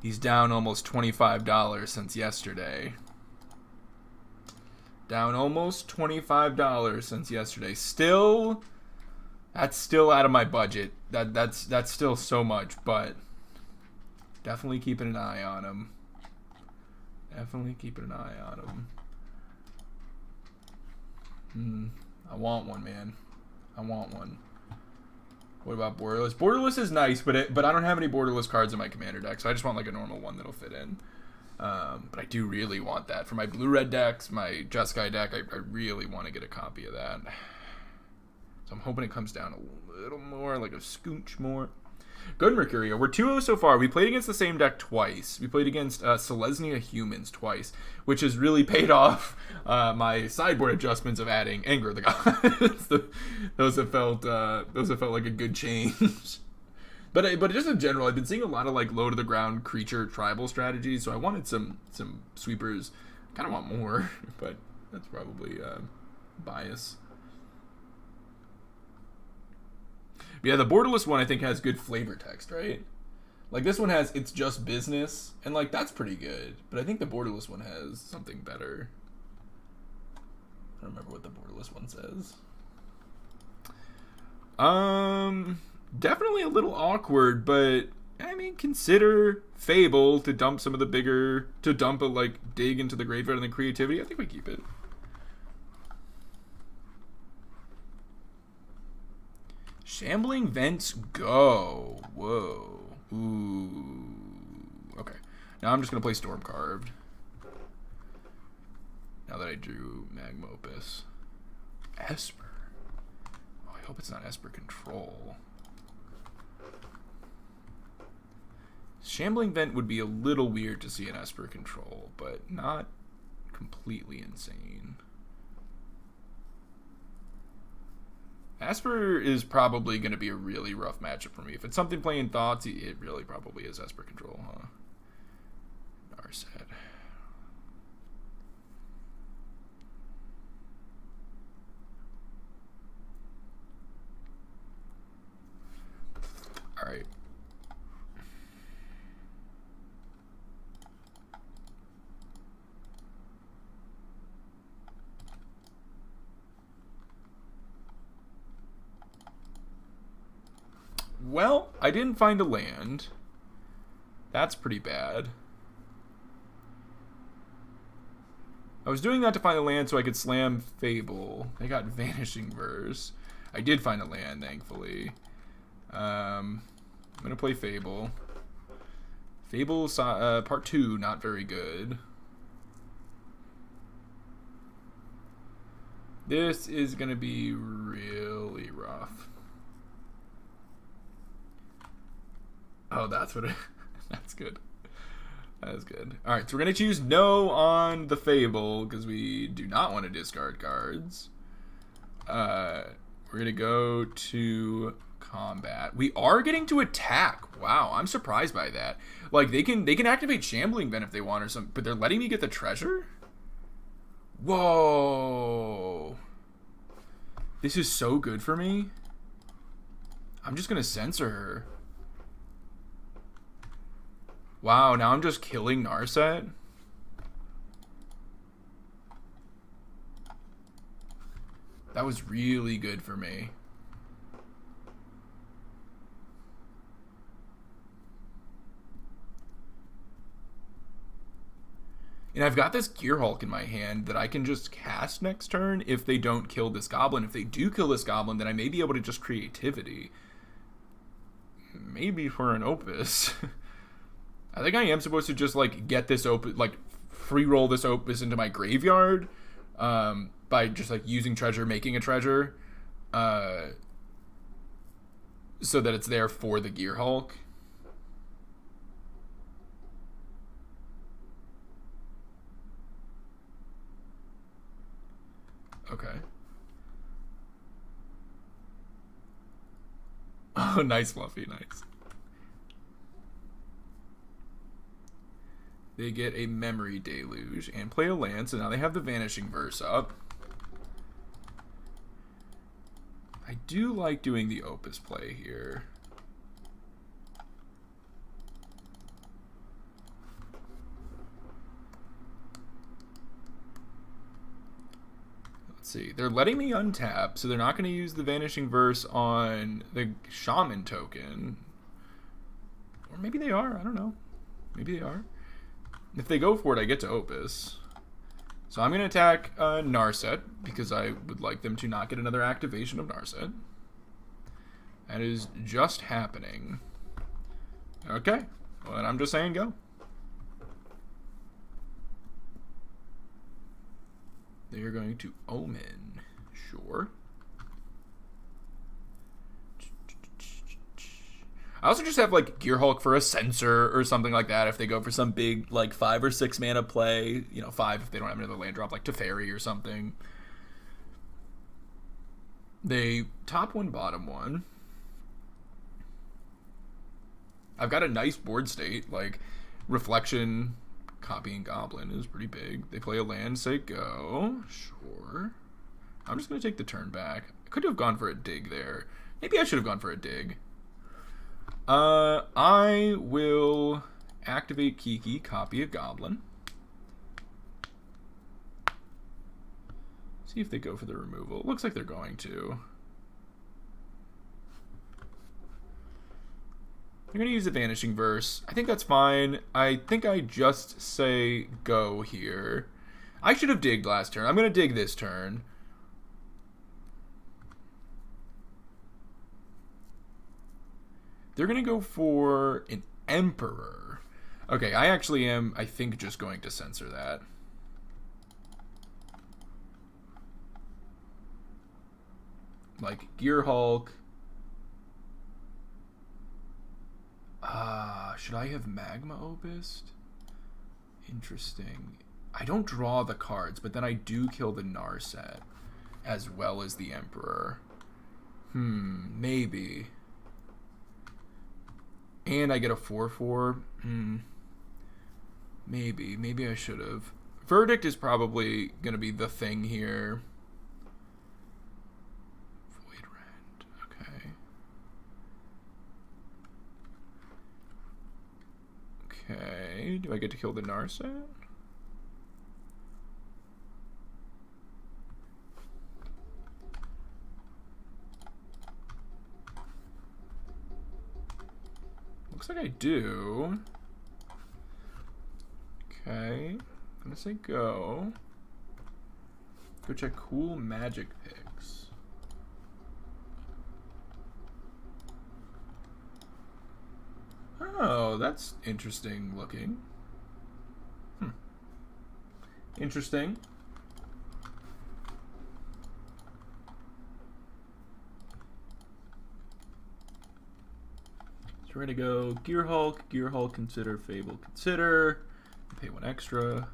He's down almost $25 since yesterday. Down almost $25 since yesterday. Still, that's still out of my budget. That's still so much, but definitely keeping an eye on him. Definitely keeping an eye on him. I want one, man. I want one. What about borderless? Borderless is nice, but I don't have any borderless cards in my commander deck, so I just want like a normal one that'll fit in. But I do really want that. For my blue-red decks, my Jeskai deck, I really want to get a copy of that. So I'm hoping it comes down a little more, like a scooch more. Good, Mercurio. We're 2-0 so far. We played against the same deck twice. We played against Selesnya Humans twice, which has really paid off my sideboard adjustments of adding Anger of the Gods. Those have felt like a good change. But just in general, I've been seeing a lot of like low to the ground creature tribal strategies. So I wanted some sweepers. Kind of want more, but that's probably bias. But yeah, the borderless one I think has good flavor text, right? Like this one has it's just business, and like that's pretty good. But I think the borderless one has something better. I don't remember what the borderless one says. Definitely a little awkward, but I mean, consider Fable to dump some of the bigger, to dump a like dig into the graveyard and the creativity. I think we keep it. Shambling Vents go. Whoa. Ooh. Okay. Now I'm just going to play Storm Carved. Now that I drew Magma Opus. Esper. Oh, I hope it's not Esper Control. Shambling Vent would be a little weird to see in Esper Control, but not completely insane. Esper is probably going to be a really rough matchup for me. If it's something playing Thoughts, it really probably is Esper Control, huh? Narset. Alright. Well, I didn't find a land. That's pretty bad. I was doing that to find a land so I could slam Fable. I got Vanishing Verse. I did find a land, thankfully. I'm going to play Fable. Fable Part 2, not very good. This is going to be really rough. Oh, that's what it... That's good. That is good. Alright, so we're going to choose no on the Fable, because we do not want to discard cards. We're going to go to combat. We are getting to attack. Wow, I'm surprised by that. Like, they can activate Shambling Vent if they want or something, but they're letting me get the treasure? Whoa. This is so good for me. I'm just going to censor her. Wow, now I'm just killing Narset? That was really good for me. And I've got this Gearhulk in my hand that I can just cast next turn if they don't kill this goblin. If they do kill this goblin, then I may be able to just creativity. Maybe for an Opus. I think I am supposed to just, like, get this Opus, like, free roll this Opus into my graveyard by just, like, using treasure, making a treasure, so that it's there for the Gearhulk. Okay. Oh, nice, Fluffy, nice. They get a Memory Deluge and play a land, so now they have the Vanishing Verse up. I do like doing the Opus play here. Let's see. They're letting me untap, so they're not going to use the Vanishing Verse on the Shaman token. Or maybe they are. I don't know. Maybe they are. If they go for it, I get to Opus. So I'm going to attack Narset, because I would like them to not get another activation of Narset. That is just happening. Okay. Well, then I'm just saying go. They are going to Omen. Sure. I also just have like Gear Hulk for a Censor or something like that if they go for some big like 5 or 6 mana play. You know, 5 if they don't have another land drop like Teferi or something. They top 1, bottom 1. I've got a nice board state, like Reflection, Copying Goblin is pretty big. They play a land, say go. Sure. I'm just going to take the turn back. I could have gone for a dig there. Maybe I should have gone for a dig. I will activate Kiki, copy a Goblin. See if they go for the removal. It looks like they're going to. They're going to use the Vanishing Verse. I think that's fine. I think I just say go here. I should have digged last turn. I'm going to dig this turn. They're going to go for an Emperor. Okay, I actually am, I think, just going to censor that. Like, Gear Hulk. Should I have Magma Opused? Interesting. I don't draw the cards, but then I do kill the Narset, as well as the Emperor. Maybe. And I get a 4/4. Maybe I should have. Verdict is probably going to be the thing here. Void Rend. Okay. Okay. Do I get to kill the Narset? Looks like I do. Okay. I'm gonna say go. Go check cool magic picks. Oh, that's interesting looking. Interesting. We're going to go Gear Hulk, consider, Fable, consider. Pay 1 extra.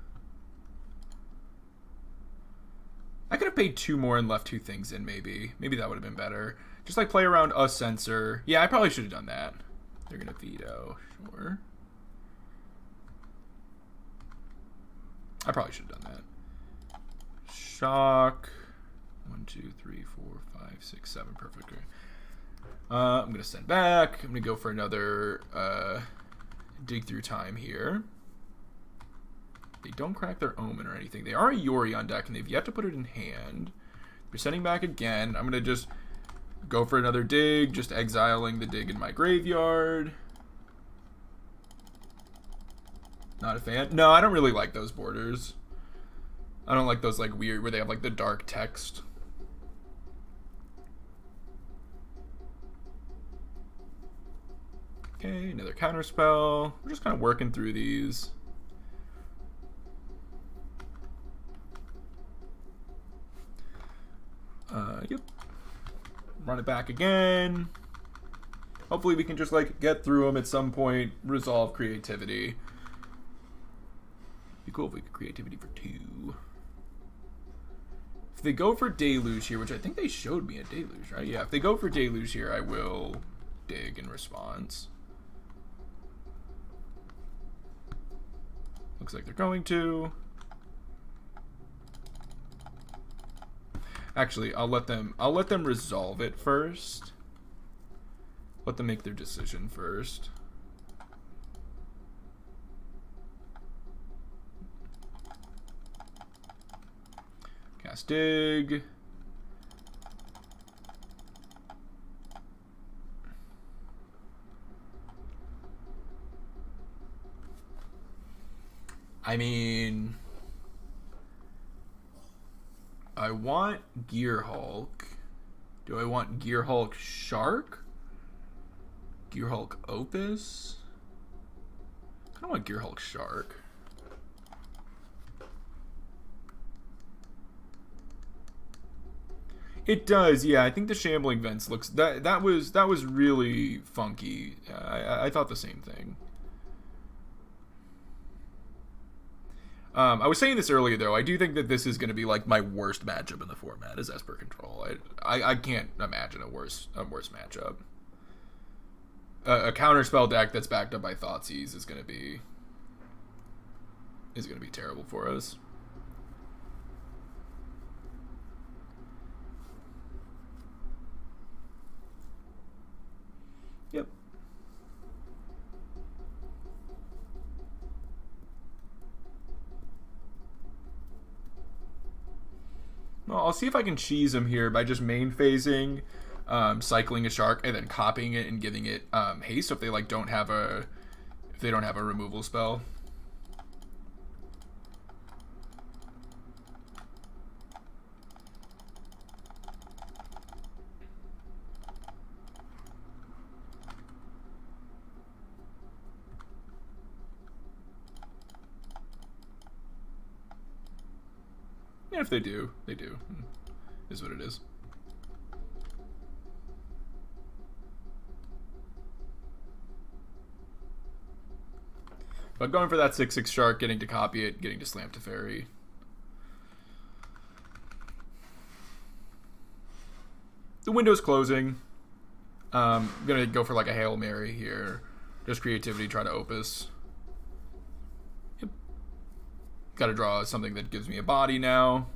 I could have paid 2 more and left 2 things in, maybe. Maybe that would have been better. Just like play around a Censor. Yeah, I probably should have done that. They're going to veto. Sure. I probably should have done that. Shock. 1, 2, 3, 4, 5, 6, 7. Perfect. I'm going to send back. I'm going to go for another dig through time here. They don't crack their Omen or anything. They are a Yori on deck, and they've yet to put it in hand. They're sending back again. I'm going to just go for another dig, just exiling the dig in my graveyard. Not a fan. No, I don't really like those borders. I don't like those like weird, where they have like the dark text. Okay, another counterspell. We're just kind of working through these. Yep. Run it back again. Hopefully we can just like get through them at some point, resolve creativity. Be cool if we could creativity for 2. If they go for Deluge here, which I think they showed me a Deluge, right? Yeah, if they go for Deluge here, I will dig in response. Looks like they're going to. Actually, I'll let them resolve it first. Let them make their decision first. Cast dig. I mean, I want Gear Hulk. Do I want Gear Hulk Shark? Gear Hulk Opus? I don't want Gear Hulk Shark. It does, yeah. I think the Shambling Vents looks that was really funky. I thought the same thing. I was saying this earlier, though. I do think that this is going to be like my worst matchup in the format is Esper Control. I can't imagine a worse matchup. A counterspell deck that's backed up by Thoughtseize is going to be terrible for us. Yep. Well, I'll see if I can cheese him here by just main phasing, cycling a shark, and then copying it and giving it haste. So if they like don't have a removal spell. Yeah, if they do, they do. Is what it is. But going for that 6/6 shark, getting to copy it, getting to slam to fairy. The window's closing. I'm gonna go for like a Hail Mary here. Just creativity, try to opus. Got to draw something that gives me a body now.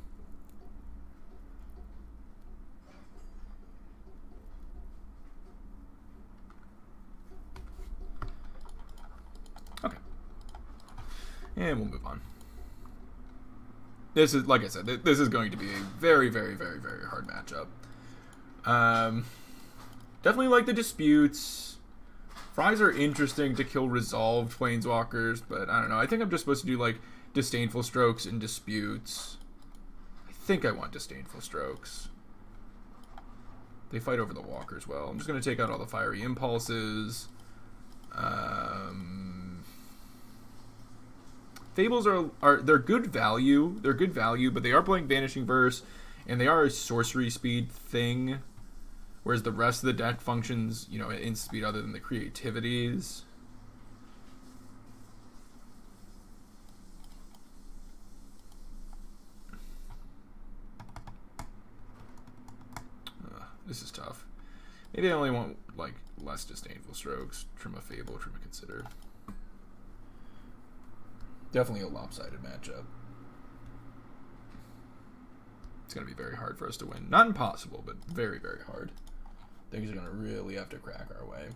Okay. And we'll move on. This is, like I said, this is going to be a very, very, very, very hard matchup. Definitely like the disputes. Fries are interesting to kill resolved planeswalkers, but I don't know. I think I'm just supposed to do like Disdainful Strokes and Disputes. I think I want Disdainful Strokes. They fight over the walkers well. I'm just going to take out all the Fiery Impulses. Fables they're good value. They're good value, but they are playing Vanishing Verse, and they are a sorcery speed thing, whereas the rest of the deck functions, you know, in speed other than the creativities. This is tough. Maybe I only want like less Disdainful Strokes. Trim a Fable, trim a Consider. Definitely a lopsided matchup. It's going to be very hard for us to win. Not impossible, but very, very hard. Things are going to really have to crack our way.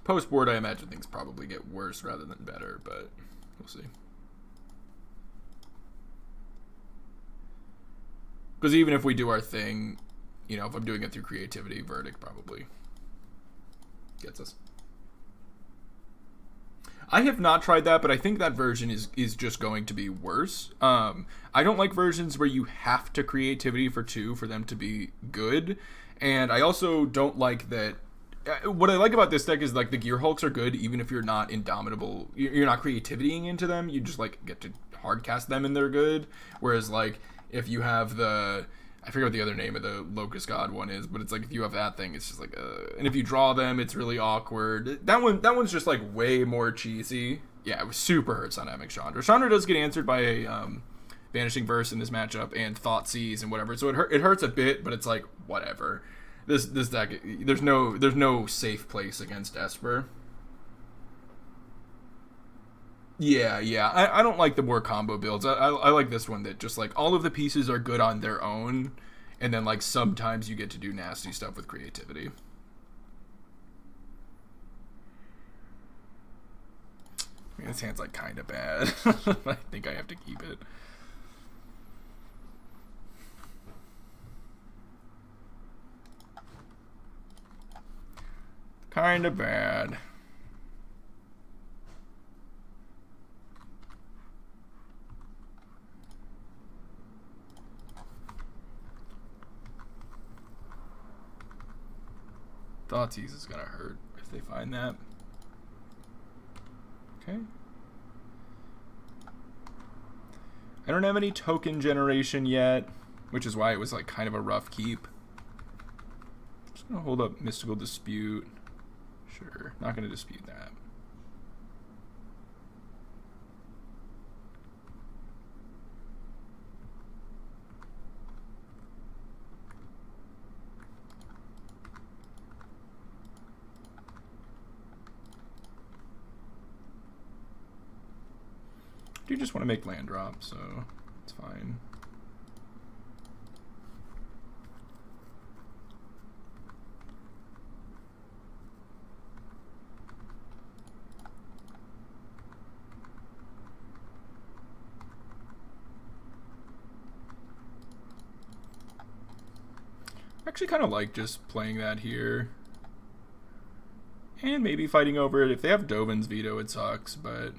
Post-board, I imagine things probably get worse rather than better, but we'll see. Because even if we do our thing, you know, if I'm doing it through creativity, Verdict probably gets us. I have not tried that, but I think that version is just going to be worse. I don't like versions where you have to creativity for 2 for them to be good, and I also don't like that. What I like about this deck is like the Gear Hulks are good even if you're not indomitable, you're not creativitying into them, you just like get to hard cast them and they're good. Whereas like if you have the I forget what the other name of the Locust God one is, but it's like if you have that thing, it's just like and if you draw them, it's really awkward. That one's just like way more cheesy. Yeah, it was super hurts on having Chandra. Chandra does get answered by a Vanishing Verse in this matchup and Thoughtseize and whatever, so it hurts a bit, but it's like whatever. This deck, there's no safe place against Esper. Yeah, I don't like the more combo builds. I like this one that just like all of the pieces are good on their own, and then like sometimes you get to do nasty stuff with creativity. I mean, this hand's like kind of bad. I think I have to keep it. Kind of bad. Thoughtseize is gonna hurt if they find that. Okay. I don't have any token generation yet, which is why it was like kind of a rough keep. Just gonna hold up Mystical Dispute. Sure, not gonna dispute that. I do just want to make land drop, so it's fine. I actually kind of like just playing that here. And maybe fighting over it. If they have Dovin's Veto, it sucks, but...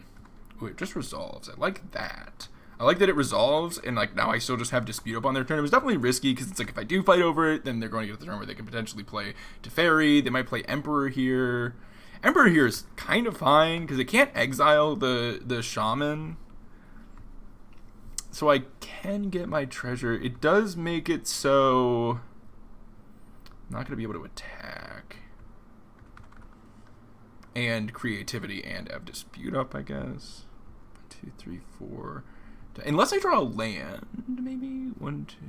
Ooh, it just resolves. I like that. I like that it resolves, and like now I still just have Dispute up on their turn. It was definitely risky, because it's like if I do fight over it, then they're going to get the turn where they can potentially play Teferi. They might play Emperor here. Emperor here is kind of fine, because it can't exile the Shaman. So I can get my treasure. It does make it so... I'm not going to be able to attack. And creativity and have Dispute up, I guess. 1, 2, 3, 4. Unless I draw a land, maybe 1, 2, 3,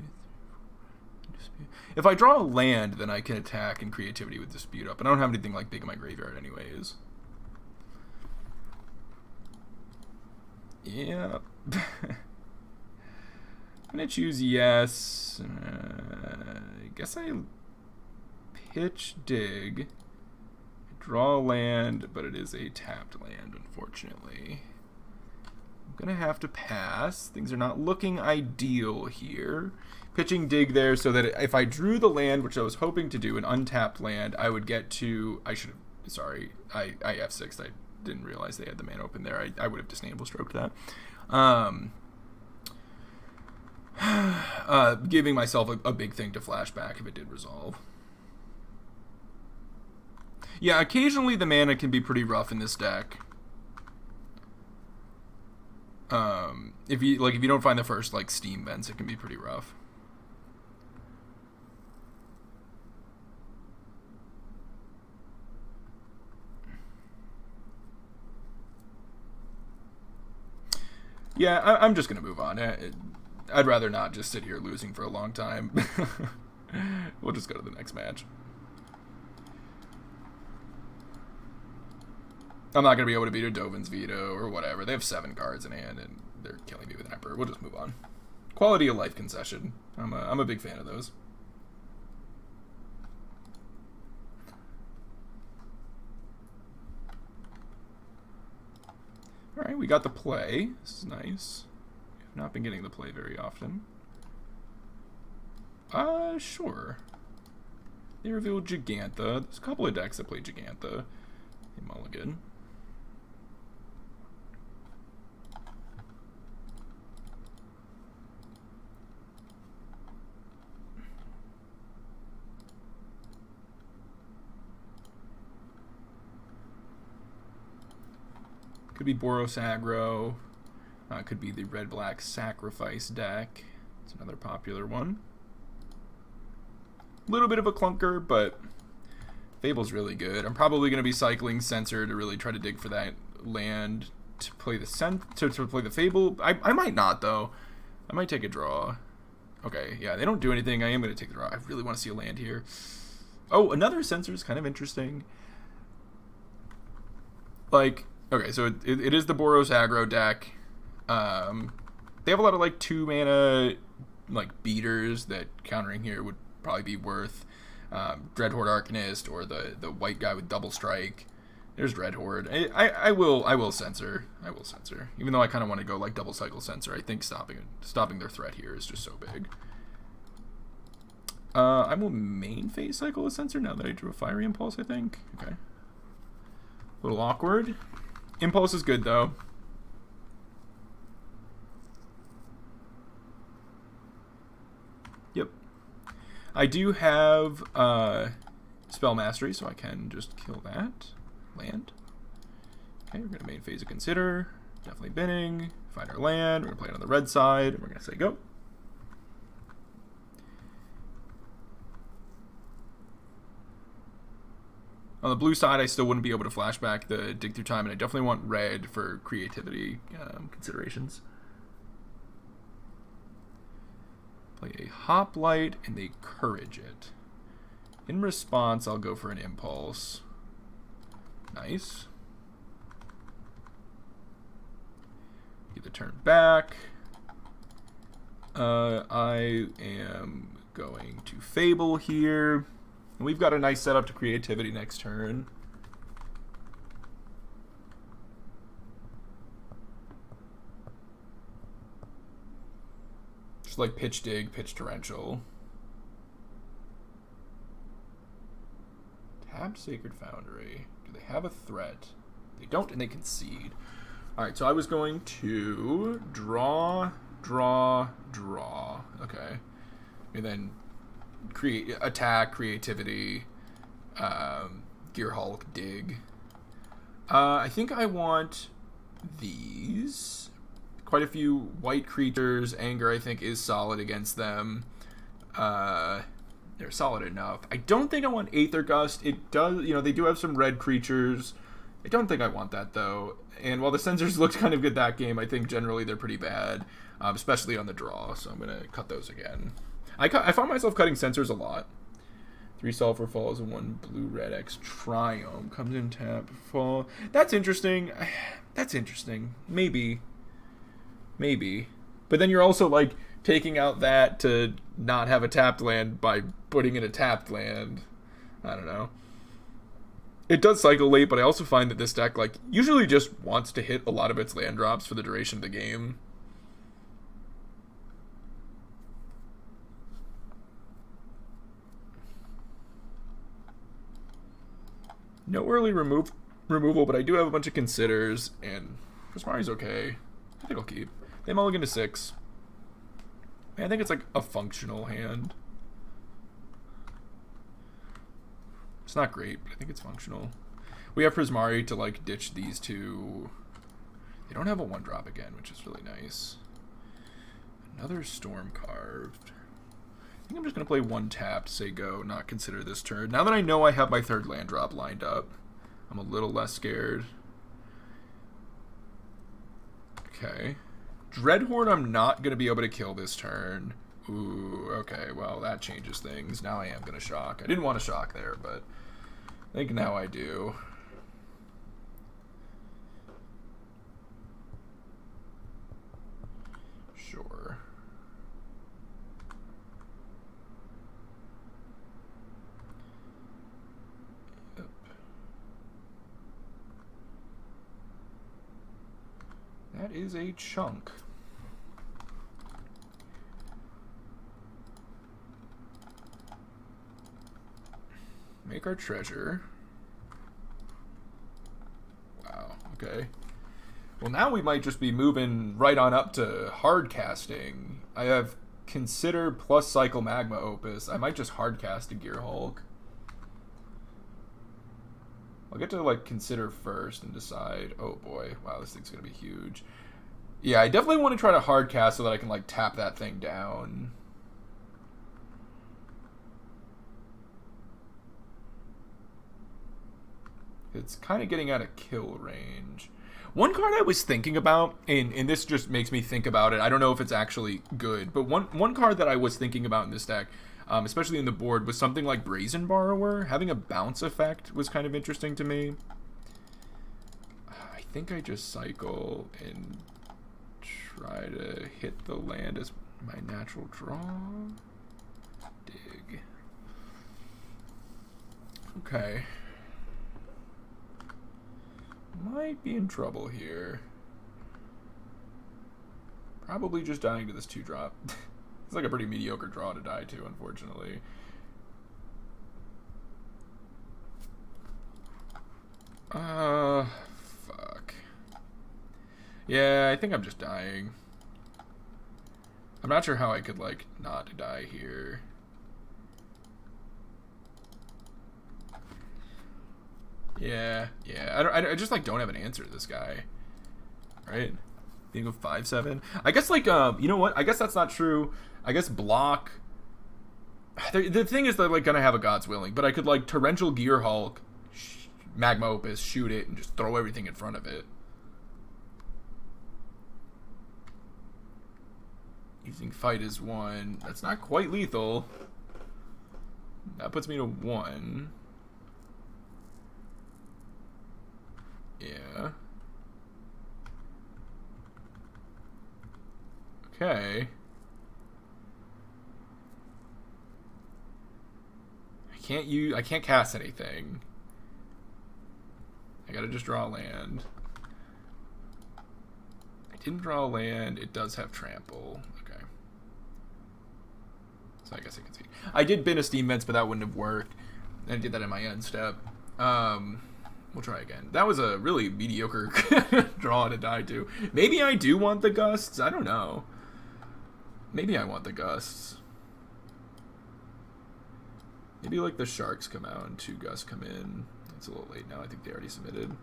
4. Dispute. If I draw a land, then I can attack and creativity with Dispute up. And I don't have anything like big in my graveyard, anyways. Yeah. I'm gonna choose yes. I guess I pitch dig. Draw a land, but it is a tapped land, unfortunately. I'm gonna have to pass. Things are not looking ideal here. Pitching dig there so that if I drew the land, which I was hoping to do, an untapped land, I would get to... I should have... Sorry, I F6'd. I didn't realize they had the man open there. I would have disable stroked that. Giving myself a big thing to flashback if it did resolve. Yeah, occasionally the mana can be pretty rough in this deck. If you don't find the first like steam vents, it can be pretty rough. Yeah, I'm just gonna move on. I'd rather not just sit here losing for a long time. We'll just go to the next match. I'm not going to be able to beat a Dovin's Veto or whatever. They have 7 cards in hand, and they're killing me with an Emperor. We'll just move on. Quality of life concession. I'm a big fan of those. Alright, we got the play. This is nice. I've not been getting the play very often. Sure. They revealed Gigantha. There's a couple of decks that play Gigantha. Hey, Mulligan. Could be Boros aggro. Could be the red-black sacrifice deck. It's another popular one. little bit of a clunker, but Fable's really good. I'm probably going to be cycling Censor to really try to dig for that land to play the to play the Fable. I might not, though. I might take a draw. Okay, yeah, they don't do anything. I am going to take the draw. I really want to see a land here. Oh, another Censor is kind of interesting. Like, okay, so it is the Boros aggro deck. They have a lot of, like, 2-mana, like, beaters that countering here would probably be worth. Dreadhorde Arcanist or the white guy with double strike. There's Dreadhorde. I will censor. I will censor. Even though I kind of want to go like double cycle censor, I think stopping their threat here is just so big. I will main phase cycle a censor now that I drew a Fiery Impulse, I think. Okay. A little awkward. Impulse is good though. Yep. I do have Spell Mastery, so I can just kill that land. Okay, we're going to main phase a Consider. Definitely binning. Find our land. We're going to play it on the red side. And we're going to say go. On the blue side, I still wouldn't be able to flashback the Dig Through Time, and I definitely want red for creativity considerations. Play a Hoplite, and they Courage it. In response, I'll go for an Impulse. Nice. Get the turn back. I am going to Fable here. And we've got a nice setup to creativity next turn. Just like Pitch Dig, Pitch Torrential. Tapped Sacred Foundry. Do they have a threat? They don't, and they concede. Alright, so I was going to draw. Okay. And then attack, creativity, Gear Hulk, dig. I think I want these. Quite a few white creatures. Anger, I think, is solid against them. They're solid enough. I don't think I want Aether Gust. It does, they do have some red creatures. I don't think I want that, though. And while the Censors looked kind of good that game, I think generally they're pretty bad, especially on the draw. So I'm going to cut those again. I found myself cutting Censors a lot. 3 Sulfur Falls and 1 Blue-Red X Triumph. Comes in tap, fall. That's interesting. That's interesting. Maybe. But then you're also, like, taking out that to not have a tapped land by putting in a tapped land. I don't know. It does cycle late, but I also find that this deck, like, usually just wants to hit a lot of its land drops for the duration of the game. No early removal, but I do have a bunch of Considers, and Prismari's okay. I think I'll keep. They mulligan to 6. I think it's like a functional hand. It's not great, but I think it's functional. We have Prismari to like ditch these two. They don't have a 1-drop again, which is really nice. Another Storm Carved. I think I'm just going to play 1 tap, say go, not consider this turn. Now that I know I have my 3rd land drop lined up, I'm a little less scared. Okay. Dreadhorde I'm not going to be able to kill this turn. Ooh, okay, well, that changes things. Now I am going to shock. I didn't want to shock there, but I think now I do. Sure. Yep. That is a chunk. Make our treasure. Wow, okay. Well, now we might just be moving right on up to hard casting. I have Consider plus Cycle Magma Opus. I might just hard cast a Gear Hulk. I'll get to like Consider first and decide. Oh boy, wow, this thing's gonna be huge. Yeah, I definitely want to try to hard cast so that I can like tap that thing down. It's kind of getting out of kill range. One card I was thinking about, and this just makes me think about it. I don't know if it's actually good, but one card that I was thinking about in this deck, especially in the board, was something like Brazen Borrower. Having a bounce effect was kind of interesting to me. I think I just cycle and try to hit the land as my natural draw. Dig. Okay. Might be in trouble here. Probably just dying to this 2-drop. It's like a pretty mediocre draw to die to, unfortunately. Fuck. Yeah, I think I'm just dying. I'm not sure how I could, like, not die here. Yeah. I just, like, don't have an answer to this guy. Right? Think of 5/7. I guess, like, you know what? I guess that's not true. I guess block. The thing is, they're, like, gonna have a God's Willing, but I could, like, Torrential Gear Hulk, Magma Opus, shoot it, and just throw everything in front of it. Using Fight as 1. That's not quite lethal. That puts me to 1. Yeah. Okay. I can't cast anything. I gotta just draw a land. I didn't draw a land. It does have trample. Okay. So I guess I can see. I did bin a Steam Vents, but that wouldn't have worked. I did that in my end step. We'll try again. That was a really mediocre draw to die to. Maybe I do want the Gusts. I don't know. Maybe I want the Gusts. Maybe like the Sharks come out and 2 Gusts come in. It's a little late now. I think they already submitted.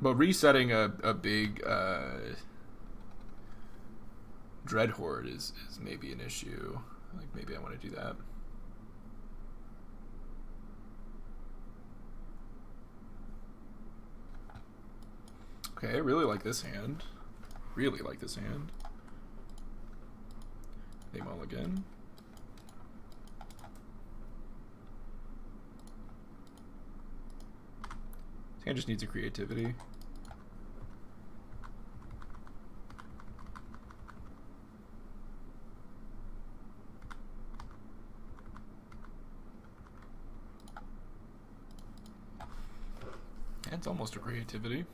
But resetting a big Dread Horde is maybe an issue. Like maybe I want to do that. Okay, I really like this hand. Really like this hand. They mulligan. This hand just needs a creativity. It's almost a creativity.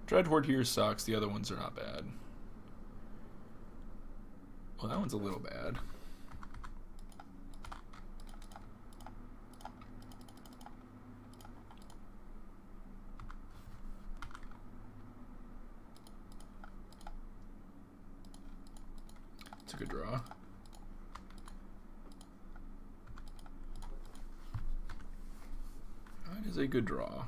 Dread Horde here sucks. The other ones are not bad. Well, that one's a little bad. It's a good draw. That is a good draw.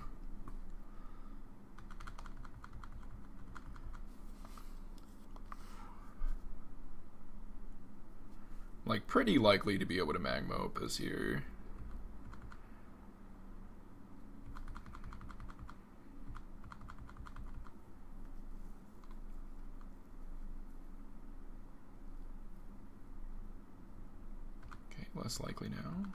Like, pretty likely to be able to Magma Opus here. Okay, less likely now.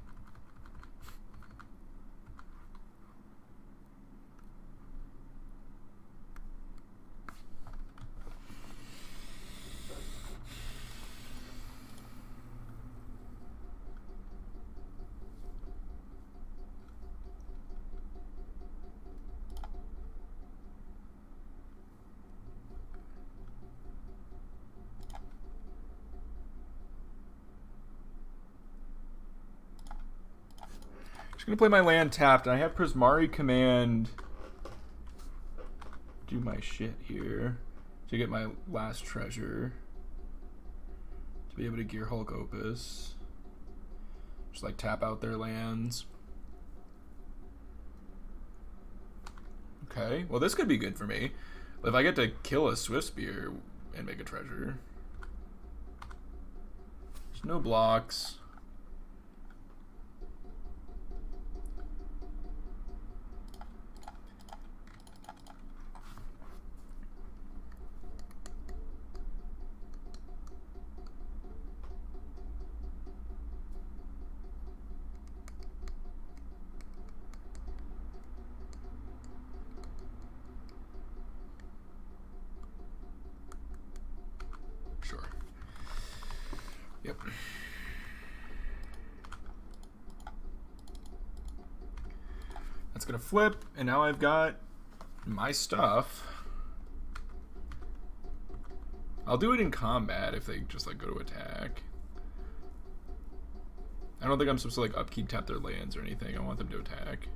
I'm gonna play my land tapped, and I have Prismari Command do my shit here to get my last treasure to be able to Gear Hulk Opus. Just like tap out their lands. Okay, well this could be good for me. If I get to kill a Swift Spear and make a treasure. There's no blocks. Sure. Yep. That's gonna flip, and now I've got my stuff. I'll do it in combat if they just like go to attack. I don't think I'm supposed to like upkeep tap their lands or anything. I want them to attack.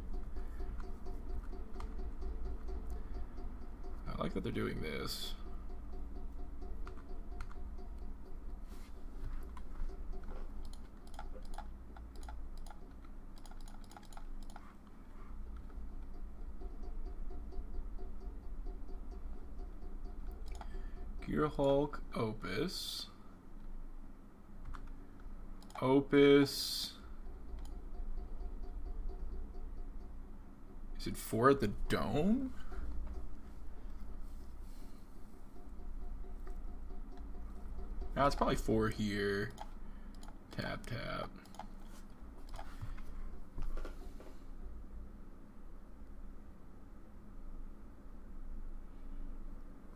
I like that they're doing this. Gear Hulk, Opus. Opus. Is it 4 at the dome? No, it's probably 4 here. Tap, tap.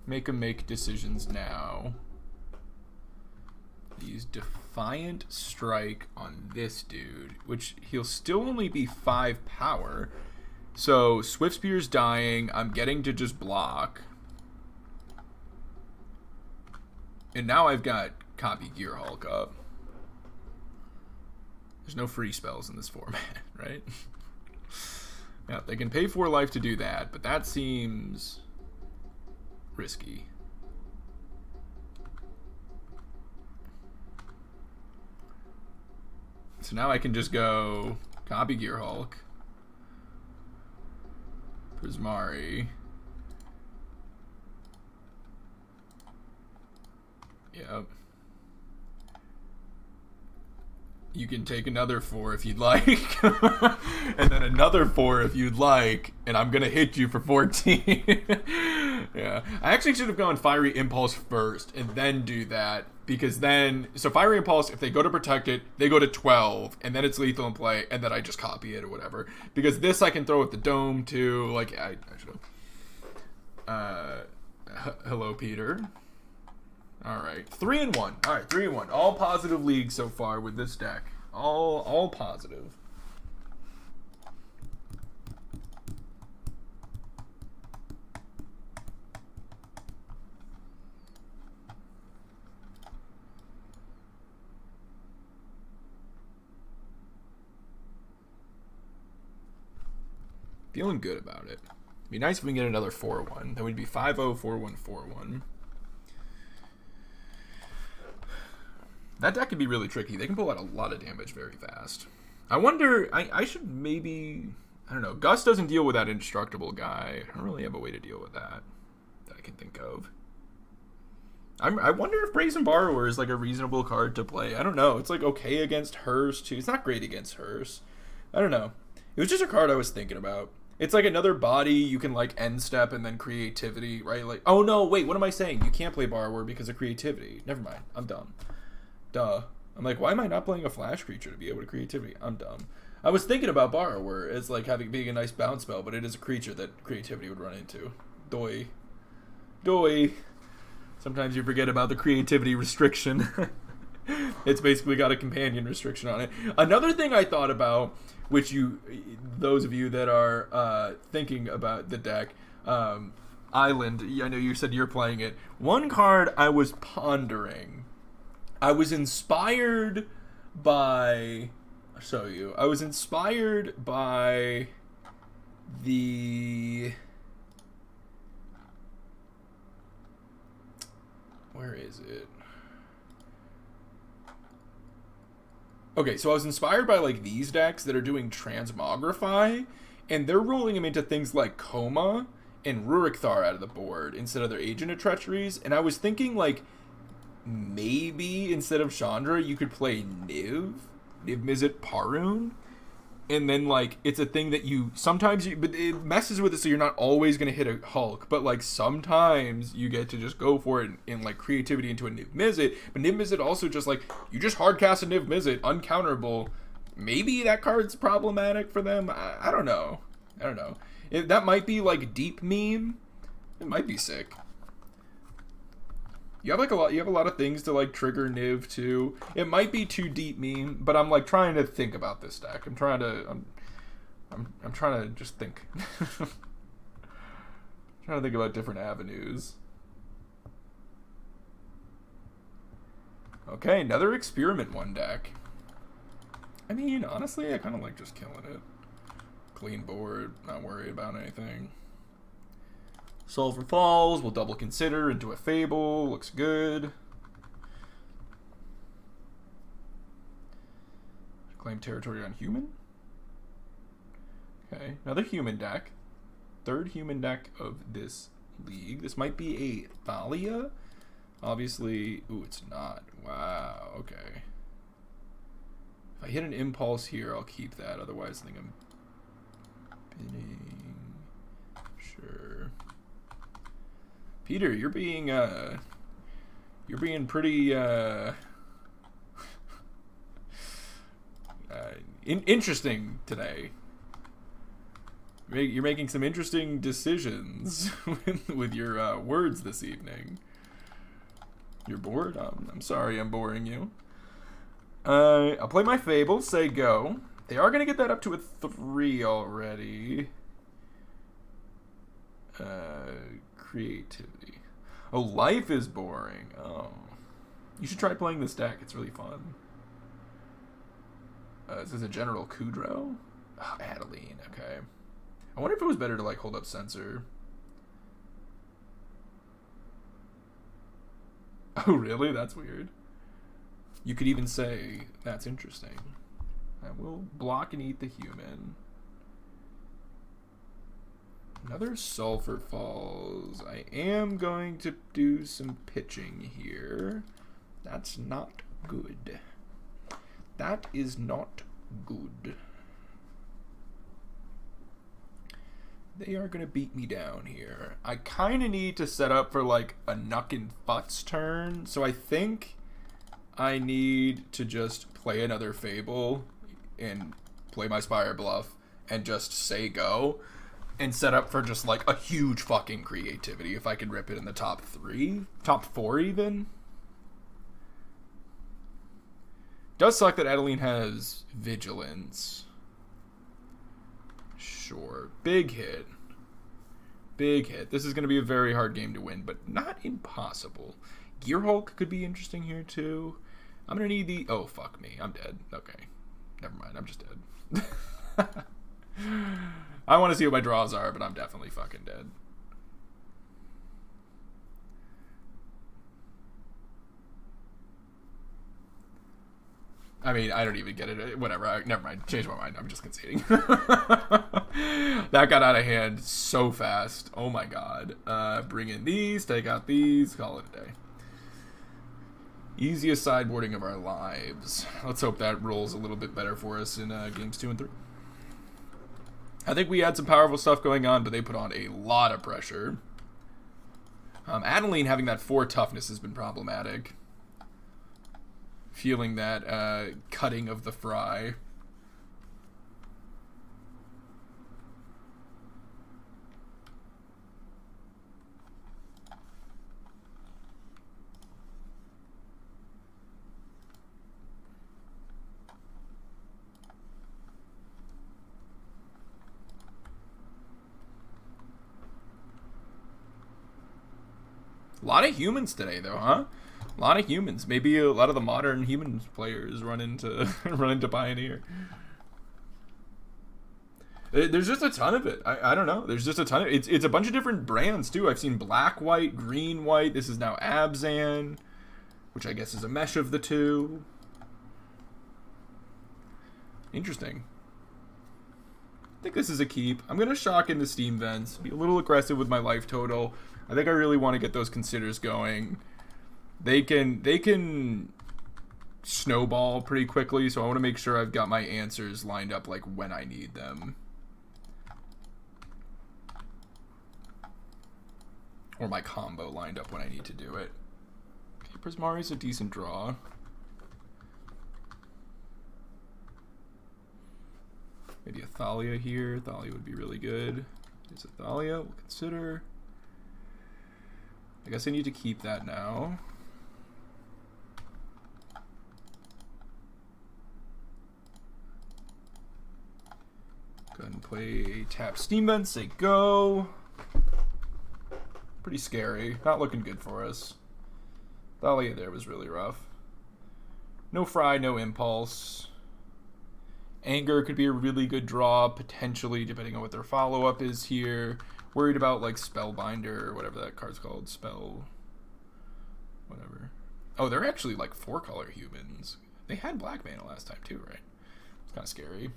Make them make decisions now. Use Defiant Strike on this dude, which he'll still only be 5 power. So Swift Spear's dying. I'm getting to just block. And now I've got Copy Gear Hulk up. There's no free spells in this format, right? Yeah, they can pay 4 life to do that, but that seems risky. So now I can just go Copy Gear Hulk, Prismari. Yep. You can take another 4 if you'd like. And then another 4 if you'd like. And I'm going to hit you for 14. Yeah. I actually should have gone Fiery Impulse first and then do that. Because then... So Fiery Impulse, if they go to protect it, they go to 12. And then it's lethal in play. And then I just copy it or whatever. Because this I can throw at the dome too. Like, I should have... hello, Peter. Alright, 3-1. Alright, 3-1. All positive leagues so far with this deck. All positive. Feeling good about it. It'd be nice if we can get another 4-1. Then we'd be 5-0, 4-1, 4-1. That deck can be really tricky. They can pull out a lot of damage very fast. I wonder, I should maybe, I don't know. Gus doesn't deal with that indestructible guy. I don't really have a way to deal with that I can think of. I wonder if Brazen Borrower is like a reasonable card to play. I don't know. It's like okay against Hearse too. It's not great against Hearse. I don't know. It was just a card I was thinking about. It's like another body you can like end step and then creativity, right? Like, oh no, wait, what am I saying? You can't play Borrower because of creativity. Never mind. I'm dumb. Duh. I'm like, why am I not playing a flash creature to be able to creativity? I'm dumb. I was thinking about Borrower as like being a nice bounce spell, but it is a creature that creativity would run into. Doy. Doy. Sometimes you forget about the creativity restriction. It's basically got a companion restriction on it. Another thing I thought about, which those of you that are thinking about the deck, Island, I know you said you're playing it. One card I was pondering. I was inspired by... I'll show you. I was inspired by the... Where is it? Okay, so I was inspired by like these decks that are doing Transmogrify, and they're rolling them into things like Coma and Rurik Thar out of the board instead of their Agent of Treacheries. And I was thinking, like, maybe instead of Chandra, you could play Niv Mizzet Parun. And then, like, it's a thing that you sometimes, but it messes with it, so you're not always going to hit a Hulk. But, like, sometimes you get to just go for it in like, creativity into a Niv Mizzet. But Niv Mizzet also just, like, you just hardcast a Niv Mizzet, uncounterable. Maybe that card's problematic for them. I don't know. That might be, like, deep meme. It might be sick. You have a lot of things to like trigger Niv too. It might be too deep meme, but I'm like trying to think about this deck. I'm trying to just think. Trying to think about different avenues. Okay, another Experiment 1 deck. I mean, honestly, I kind of like just killing it. Clean board, not worried about anything. Sulfur Falls, we'll double consider into a Fable, looks good. Claim territory on human. Okay, another human deck. Third human deck of this league. This might be a Thalia. Obviously, ooh, it's not. Wow, okay. If I hit an Impulse here, I'll keep that. Otherwise, I think I'm bidding. Sure. Peter, you're being pretty interesting today. You're making some interesting decisions with your words this evening. You're bored? I'm sorry, I'm boring you. I'll play my Fable. Say go. They are gonna get that up to a 3 already. Creativity. Oh, life is boring. Oh. You should try playing this deck. It's really fun. This is a General Kudrow? Oh, Adeline, okay. I wonder if it was better to, like, hold up Censor. Oh, really? That's weird. You could even say, that's interesting. I will block and eat the human. Another Sulfur Falls. I am going to do some pitching here. That's not good. That is not good. They are going to beat me down here. I kind of need to set up for like a Nuck and Futz turn. So I think I need to just play another Fable and play my Spire Bluff and just say go. And set up for just, like, a huge fucking creativity if I could rip it in the top 3. Top 4, even. Does suck that Adeline has Vigilance. Sure. Big hit. Big hit. This is going to be a very hard game to win, but not impossible. Gear Hulk could be interesting here, too. I'm going to need the... Oh, fuck me. I'm dead. Okay. Never mind. I'm just dead. I want to see what my draws are, but I'm definitely fucking dead. I mean, I don't even get it. Whatever. Never mind. Change my mind. I'm just conceding. That got out of hand so fast. Oh my god. Bring in these. Take out these. Call it a day. Easiest sideboarding of our lives. Let's hope that rolls a little bit better for us in games 2 and 3. I think we had some powerful stuff going on, but they put on a lot of pressure. Adeline having that 4 toughness has been problematic. Feeling that cutting of the fry. A lot of humans today, though, huh? A lot of humans. Maybe a lot of the modern human players run into Pioneer. There's just a ton of it. I don't know. There's just a ton of it. It's a bunch of different brands, too. I've seen black, white, green, white. This is now Abzan, which I guess is a mesh of the two. Interesting. think this is a keep. I'm going to shock in the Steam Vents. Be a little aggressive with my life total. I think I really want to get those considers going. They can snowball pretty quickly, so I want to make sure I've got my answers lined up like when I need them. Or my combo lined up when I need to do it. Okay, Prismari's a decent draw. Maybe a Thalia here. Thalia would be really good. There's a Thalia. We'll consider. I guess I need to keep that now. Go ahead and play tap Steam Vent, say go. Pretty scary. Not looking good for us. Thalia there was really rough. No Fry, no Impulse. Anger could be a really good draw, potentially, depending on what their follow-up is here. Worried about, like, Spellbinder, or whatever that card's called. Spell... whatever. Oh, they're actually, like, 4-color humans. They had black mana last time, too, right? It's kind of scary.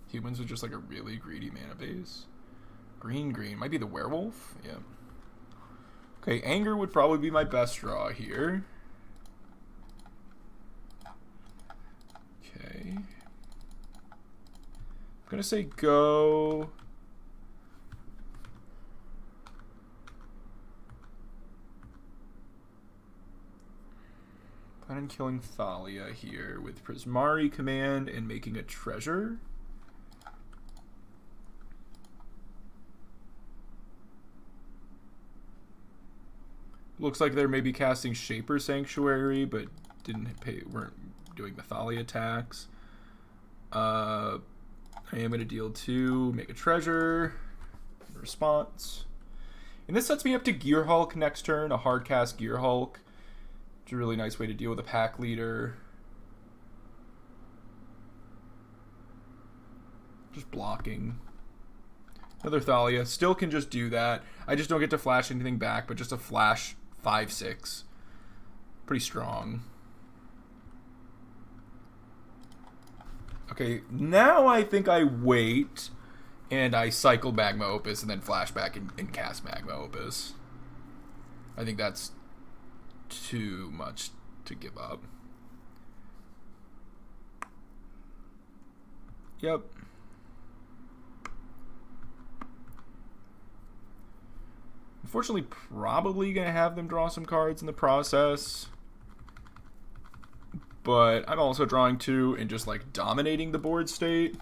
Humans with just, like, a really greedy mana base. Green. Might be the werewolf? Yeah. Okay, Anger would probably be my best draw here. Okay. I'm gonna say go. Plan on killing Thalia here with Prismari command and making a treasure. Looks like they're maybe casting Shaper Sanctuary, but weren't doing the Thalia attacks. I am going to deal 2, make a treasure, in response. And this sets me up to Gear Hulk next turn, a hard cast Gear Hulk. It's a really nice way to deal with a pack leader. Just blocking. Another Thalia. Still can just do that. I just don't get to flash anything back, but just a flash 5/6. Pretty strong. Okay, now I think I wait and I cycle Magma Opus and then flash back and cast Magma Opus. I think that's too much to give up. Yep. Unfortunately, probably going to have them draw some cards in the process. But I'm also drawing 2 and just like dominating the board state.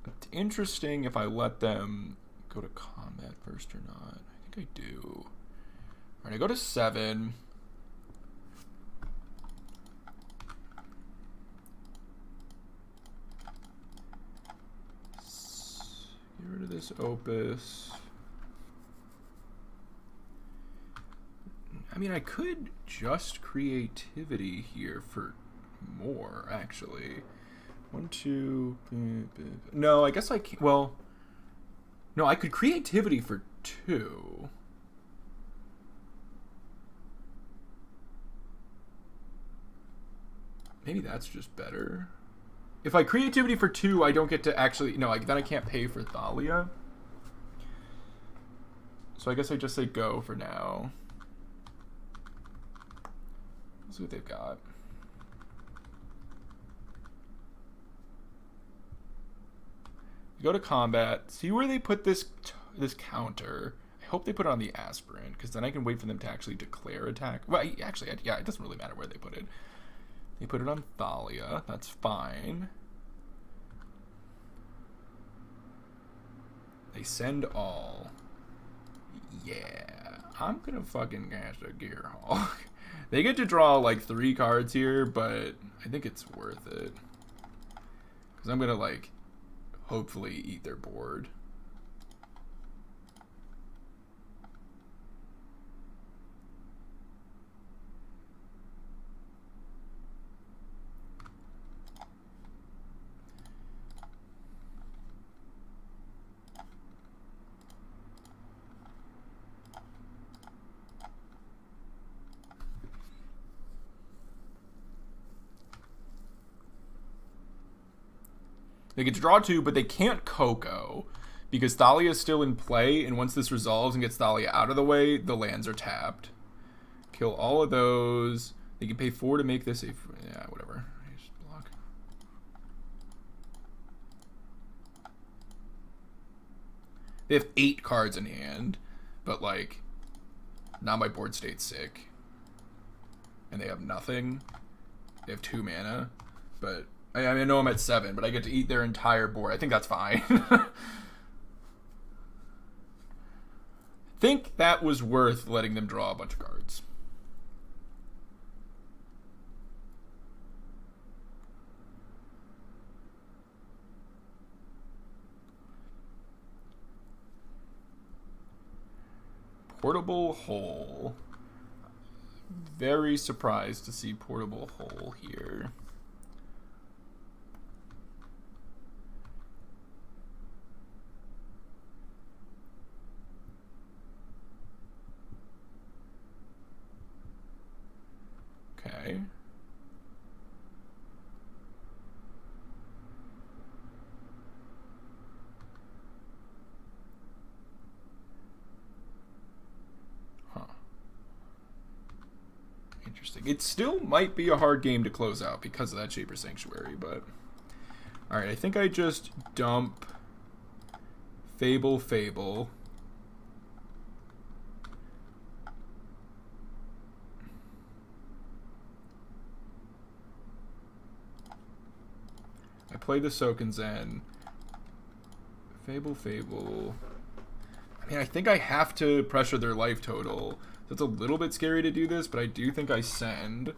It's interesting if I let them go to combat first or not. I think I do. Alright, I go to 7. Get rid of this Opus. I mean, I could just creativity here for more, actually. 1, 2... No, I guess I can't... Well... No, I could creativity for 2. Maybe that's just better. If I creativity for 2, I don't get to actually... No, then I can't pay for Thalia. So I guess I just say go for now. Let's see what they've got. You go to combat, see where they put this counter. I hope they put it on the aspirant, because then I can wait for them to actually declare attack. Well, actually, yeah, it doesn't really matter where they put it. They put it on Thalia. That's fine. They send all. Yeah, I'm gonna fucking cast a Gear Hulk. They get to draw like 3 cards here, but I think it's worth it. Because I'm going to like hopefully eat their board. They get to draw 2, but they can't Coco because Thalia is still in play, and once this resolves and gets Thalia out of the way, the lands are tapped. Kill all of those. They can pay 4 to make this a... Yeah, whatever. Just block. They have 8 cards in hand, but, like, now my board state's sick. And they have nothing. They have 2 mana, but... I know I'm at 7, but I get to eat their entire board. I think that's fine. Think that was worth letting them draw a bunch of cards. Portable Hole. Very surprised to see Portable Hole here. Okay. Huh. Interesting. It still might be a hard game to close out because of that Shaper Sanctuary, but... Alright, I think I just dump Fable. I play the Soken Zen. Fable. I mean, I think I have to pressure their life total. So it's a little bit scary to do this, but I do think I send.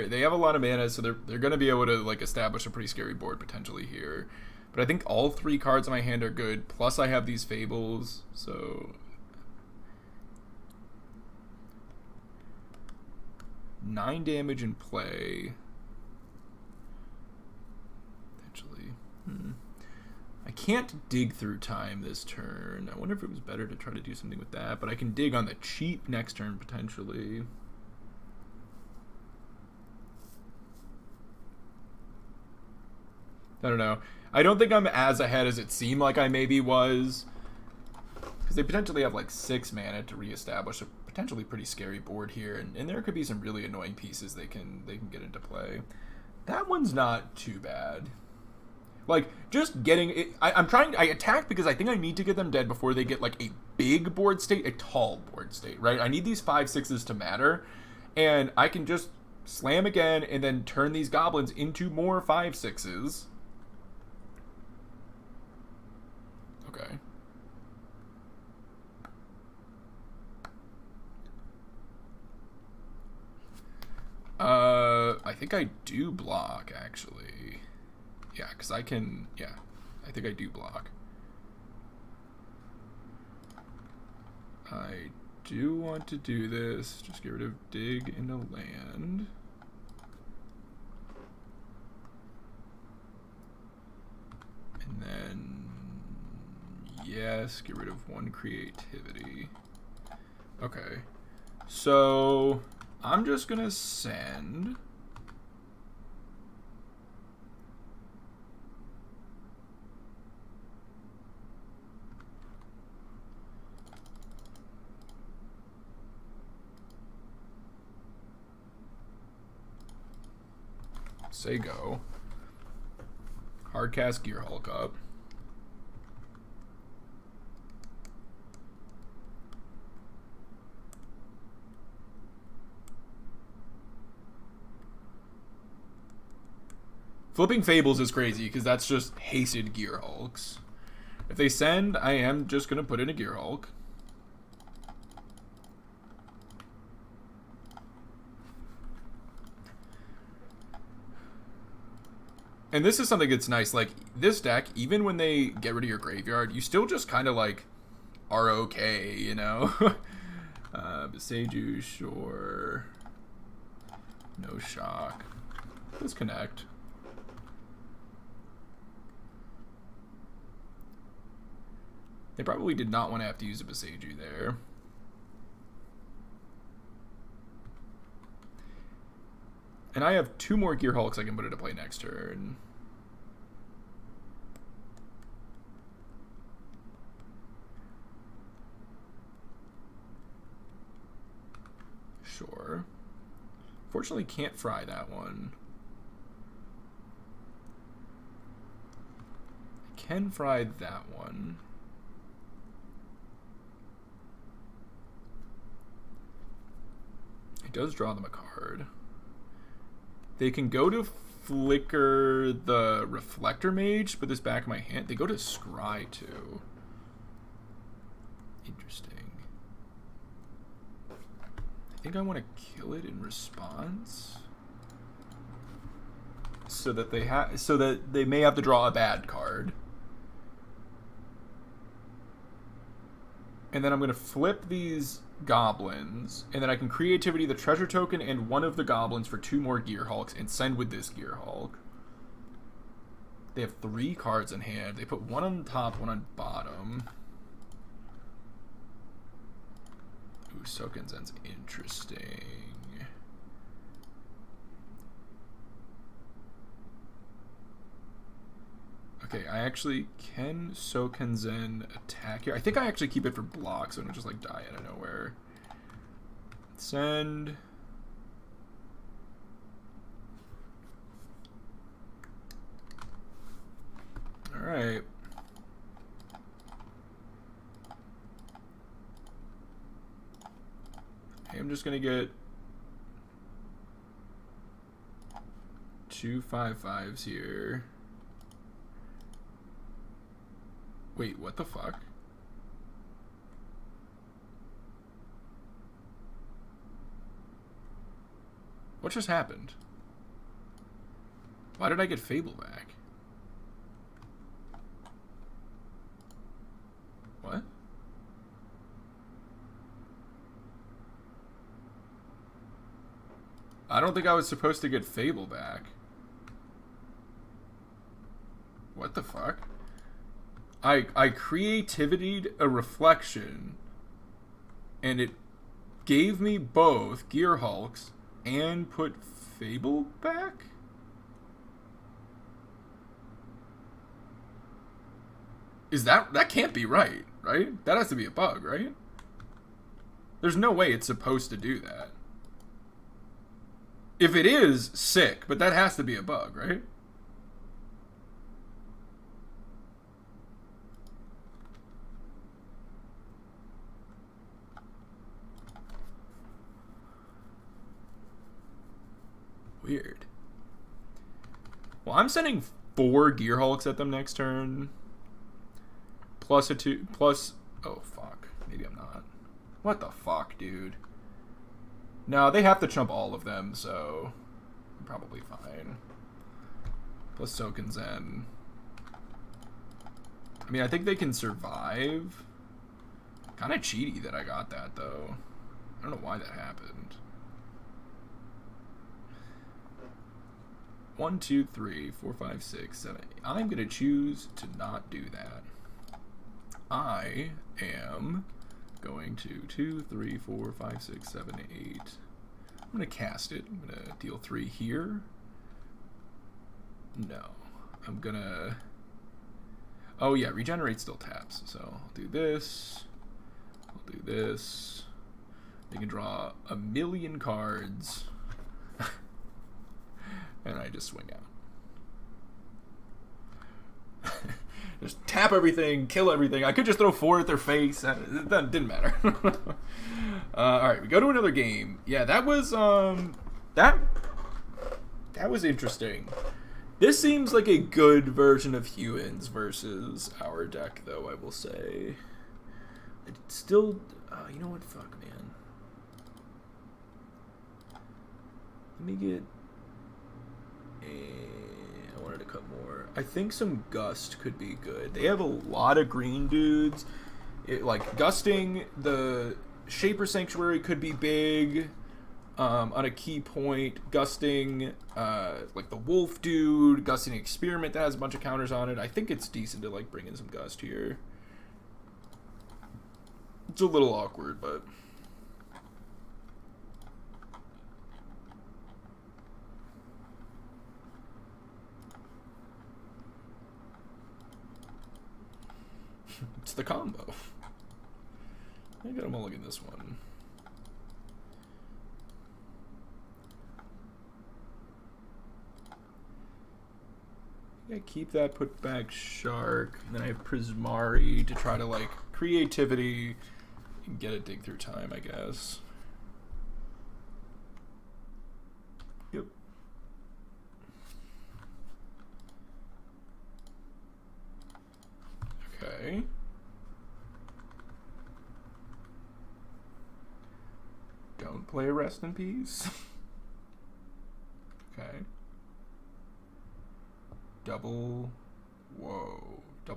They have a lot of mana, so they're going to be able to like establish a pretty scary board potentially here. But I think all 3 cards in my hand are good. Plus I have these Fables, so 9 damage in play. Potentially. I can't dig through time this turn. I wonder if it was better to try to do something with that. But I can dig on the cheap next turn potentially. I don't know. I don't think I'm as ahead as it seemed like I maybe was. Because they potentially have like 6 mana to reestablish a potentially pretty scary board here. And there could be some really annoying pieces they can get into play. That one's not too bad. Like, just getting it... I attack because I think I need to get them dead before they get like a big board state, a tall board state, right? I need these 5/6s to matter. And I can just slam again and then turn these goblins into more 5/6s. Okay. I think I do block, actually. Yeah, because I can... Yeah, I think I do block. I do want to do this. Just get rid of dig into land. And then... Yes, get rid of 1 creativity. Okay. So... I'm just gonna send... Say go. Hardcast Gearhulk up. Flipping Fables is crazy because that's just hasted Gearhulks. If they send, I am just going to put in a Gearhulk. And this is something that's nice. Like, this deck, even when they get rid of your graveyard, you still just kind of, like, are okay, you know? Beseju, sure. No shock. Let's connect. They probably did not want to have to use a Beseiju there. And I have 2 more Gear Hulks I can put into play next turn. Sure. Fortunately, can't fry that one. I can fry that one. It does draw them a card. They can go to flicker the Reflector Mage, put this back in my hand. They go to Scry too. Interesting. I think I want to kill it in response, so that they may have to draw a bad card. And then I'm going to flip these goblins, and then I can creativity the treasure token and one of the goblins for 2 more Gear Hulks and send with this Gear Hulk. They have 3 cards in hand. They put 1 on top, 1 on bottom. Ooh, Sokenzen's interesting. Okay, I actually can Sokenzen attack here. I think I actually keep it for block, so I don't just like die out of nowhere. Send. Alright. I'm just gonna get 2 5/5s here. Wait, what the fuck? What just happened? Why did I get Fable back? What? I don't think I was supposed to get Fable back. What the fuck? I creativity'd a reflection, and it gave me both Gear Hulks and put Fable back? Is that can't be right? That has to be a bug, right? There's no way it's supposed to do that. If it is, sick, but that has to be a bug, right? Weird. Well, I'm sending 4 Gear Hulks at them next turn. Plus a 2, plus... Oh, fuck. Maybe I'm not. What the fuck, dude? No, they have to chump all of them, so... I'm probably fine. Plus Sokenzen. I mean, I think they can survive. Kind of cheaty that I got that, though. I don't know why that happened. 1, 2, 3, 4, 5, 6, 7, 8. I'm going to choose to not do that. I am going to 2, 3, 4, 5, 6, 7, 8. I'm going to cast it. I'm going to deal 3 here. No. I'm going to... Oh, yeah. Regenerate still taps. So I'll do this. I'll do this. They can draw 1,000,000 cards. And I just swing out. Just tap everything, kill everything. I could just throw 4 at their face. That didn't matter. Alright, we go to another game. Yeah, that was that was interesting. This seems like a good version of Hewins versus our deck, though, I will say. It still... you know what? Fuck, man. Let me get... I wanted to cut more. I think some Gust could be good. They have a lot of green dudes. Like, gusting the Shaper Sanctuary could be big on a key point. Gusting, like, the Wolf dude. Gusting Experiment that has a bunch of counters on it. I think it's decent to, like, bring in some Gust here. It's a little awkward, but... it's the combo. I gotta mulligan this one. I keep that, put back Shark, and then I have Prismari to try to, like, creativity and get a dig through time, I guess. Yep. Okay. Don't play Rest in Peace. Okay. Double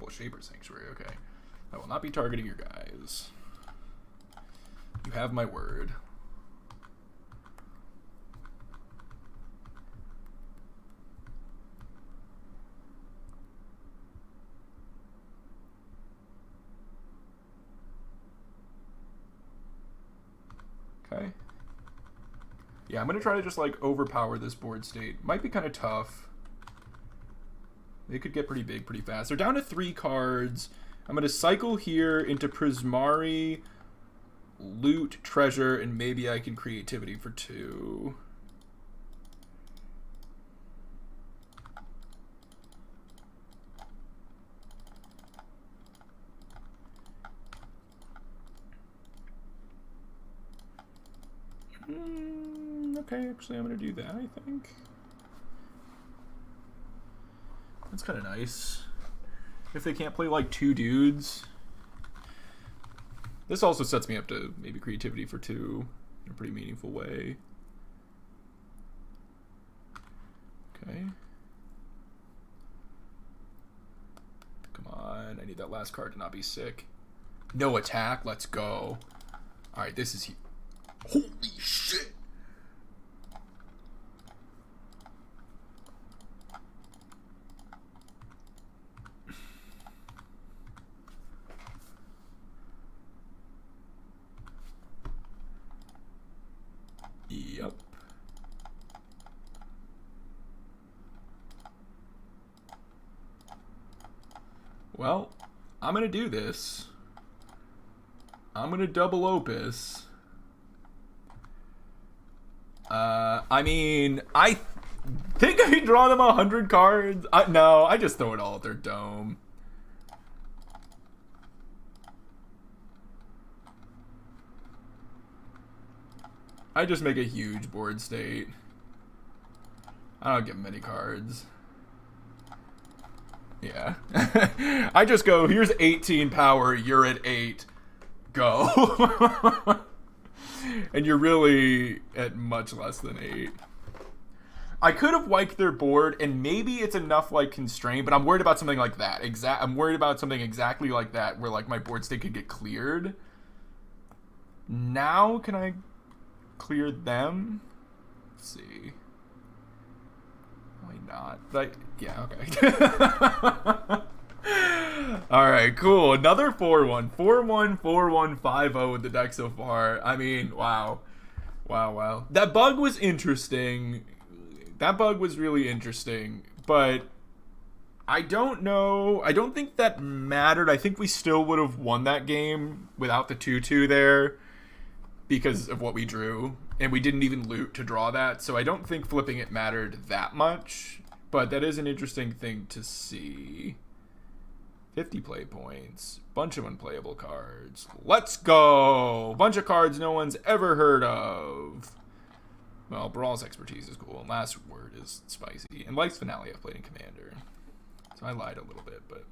Shaper Sanctuary, okay. I will not be targeting your guys. You have my word. Okay. Yeah, I'm gonna try to just like overpower this board state. Might be kind of tough. They could get pretty big pretty fast. They're down to 3 cards. I'm going to cycle here into Prismari, Loot, Treasure, and maybe I can Creativity for 2. Okay, actually I'm going to do that, I think. That's kind of nice. If they can't play like 2 dudes. This also sets me up to maybe Creativity for 2 in a pretty meaningful way. Okay. Come on, I need that last card to not be sick. No attack, let's go. Alright, this is... Holy shit! Yep. Well, I'm gonna do this. I'm gonna double Opus. I mean, I think I draw them 100 cards. No, I just throw it all at their dome. I just make a huge board state. I don't give them any cards. Yeah. I just go, here's 18 power, you're at 8. Go. And you're really at much less than 8. I could have wiped their board, and maybe it's enough like constraint, but I'm worried about something like that. I'm worried about something exactly like that, where like my board state could get cleared. Now, can I clear them? Let's see. Why not? Like, yeah, okay. Alright, cool. Another 4-1. 4-1, 4-1, 5-0 with the deck so far. I mean, wow. Wow. That bug was interesting. That bug was really interesting. But I don't know. I don't think that mattered. I think we still would have won that game without the 2-2 there because of what we drew. And we didn't even loot to draw that. So I don't think flipping it mattered that much. But that is an interesting thing to see. 50 play points. Bunch of unplayable cards. Let's go! Bunch of cards no one's ever heard of. Well, Brawl's expertise is cool. And Last Word is spicy. And Life's Finale I've played in Commander. So I lied a little bit, but...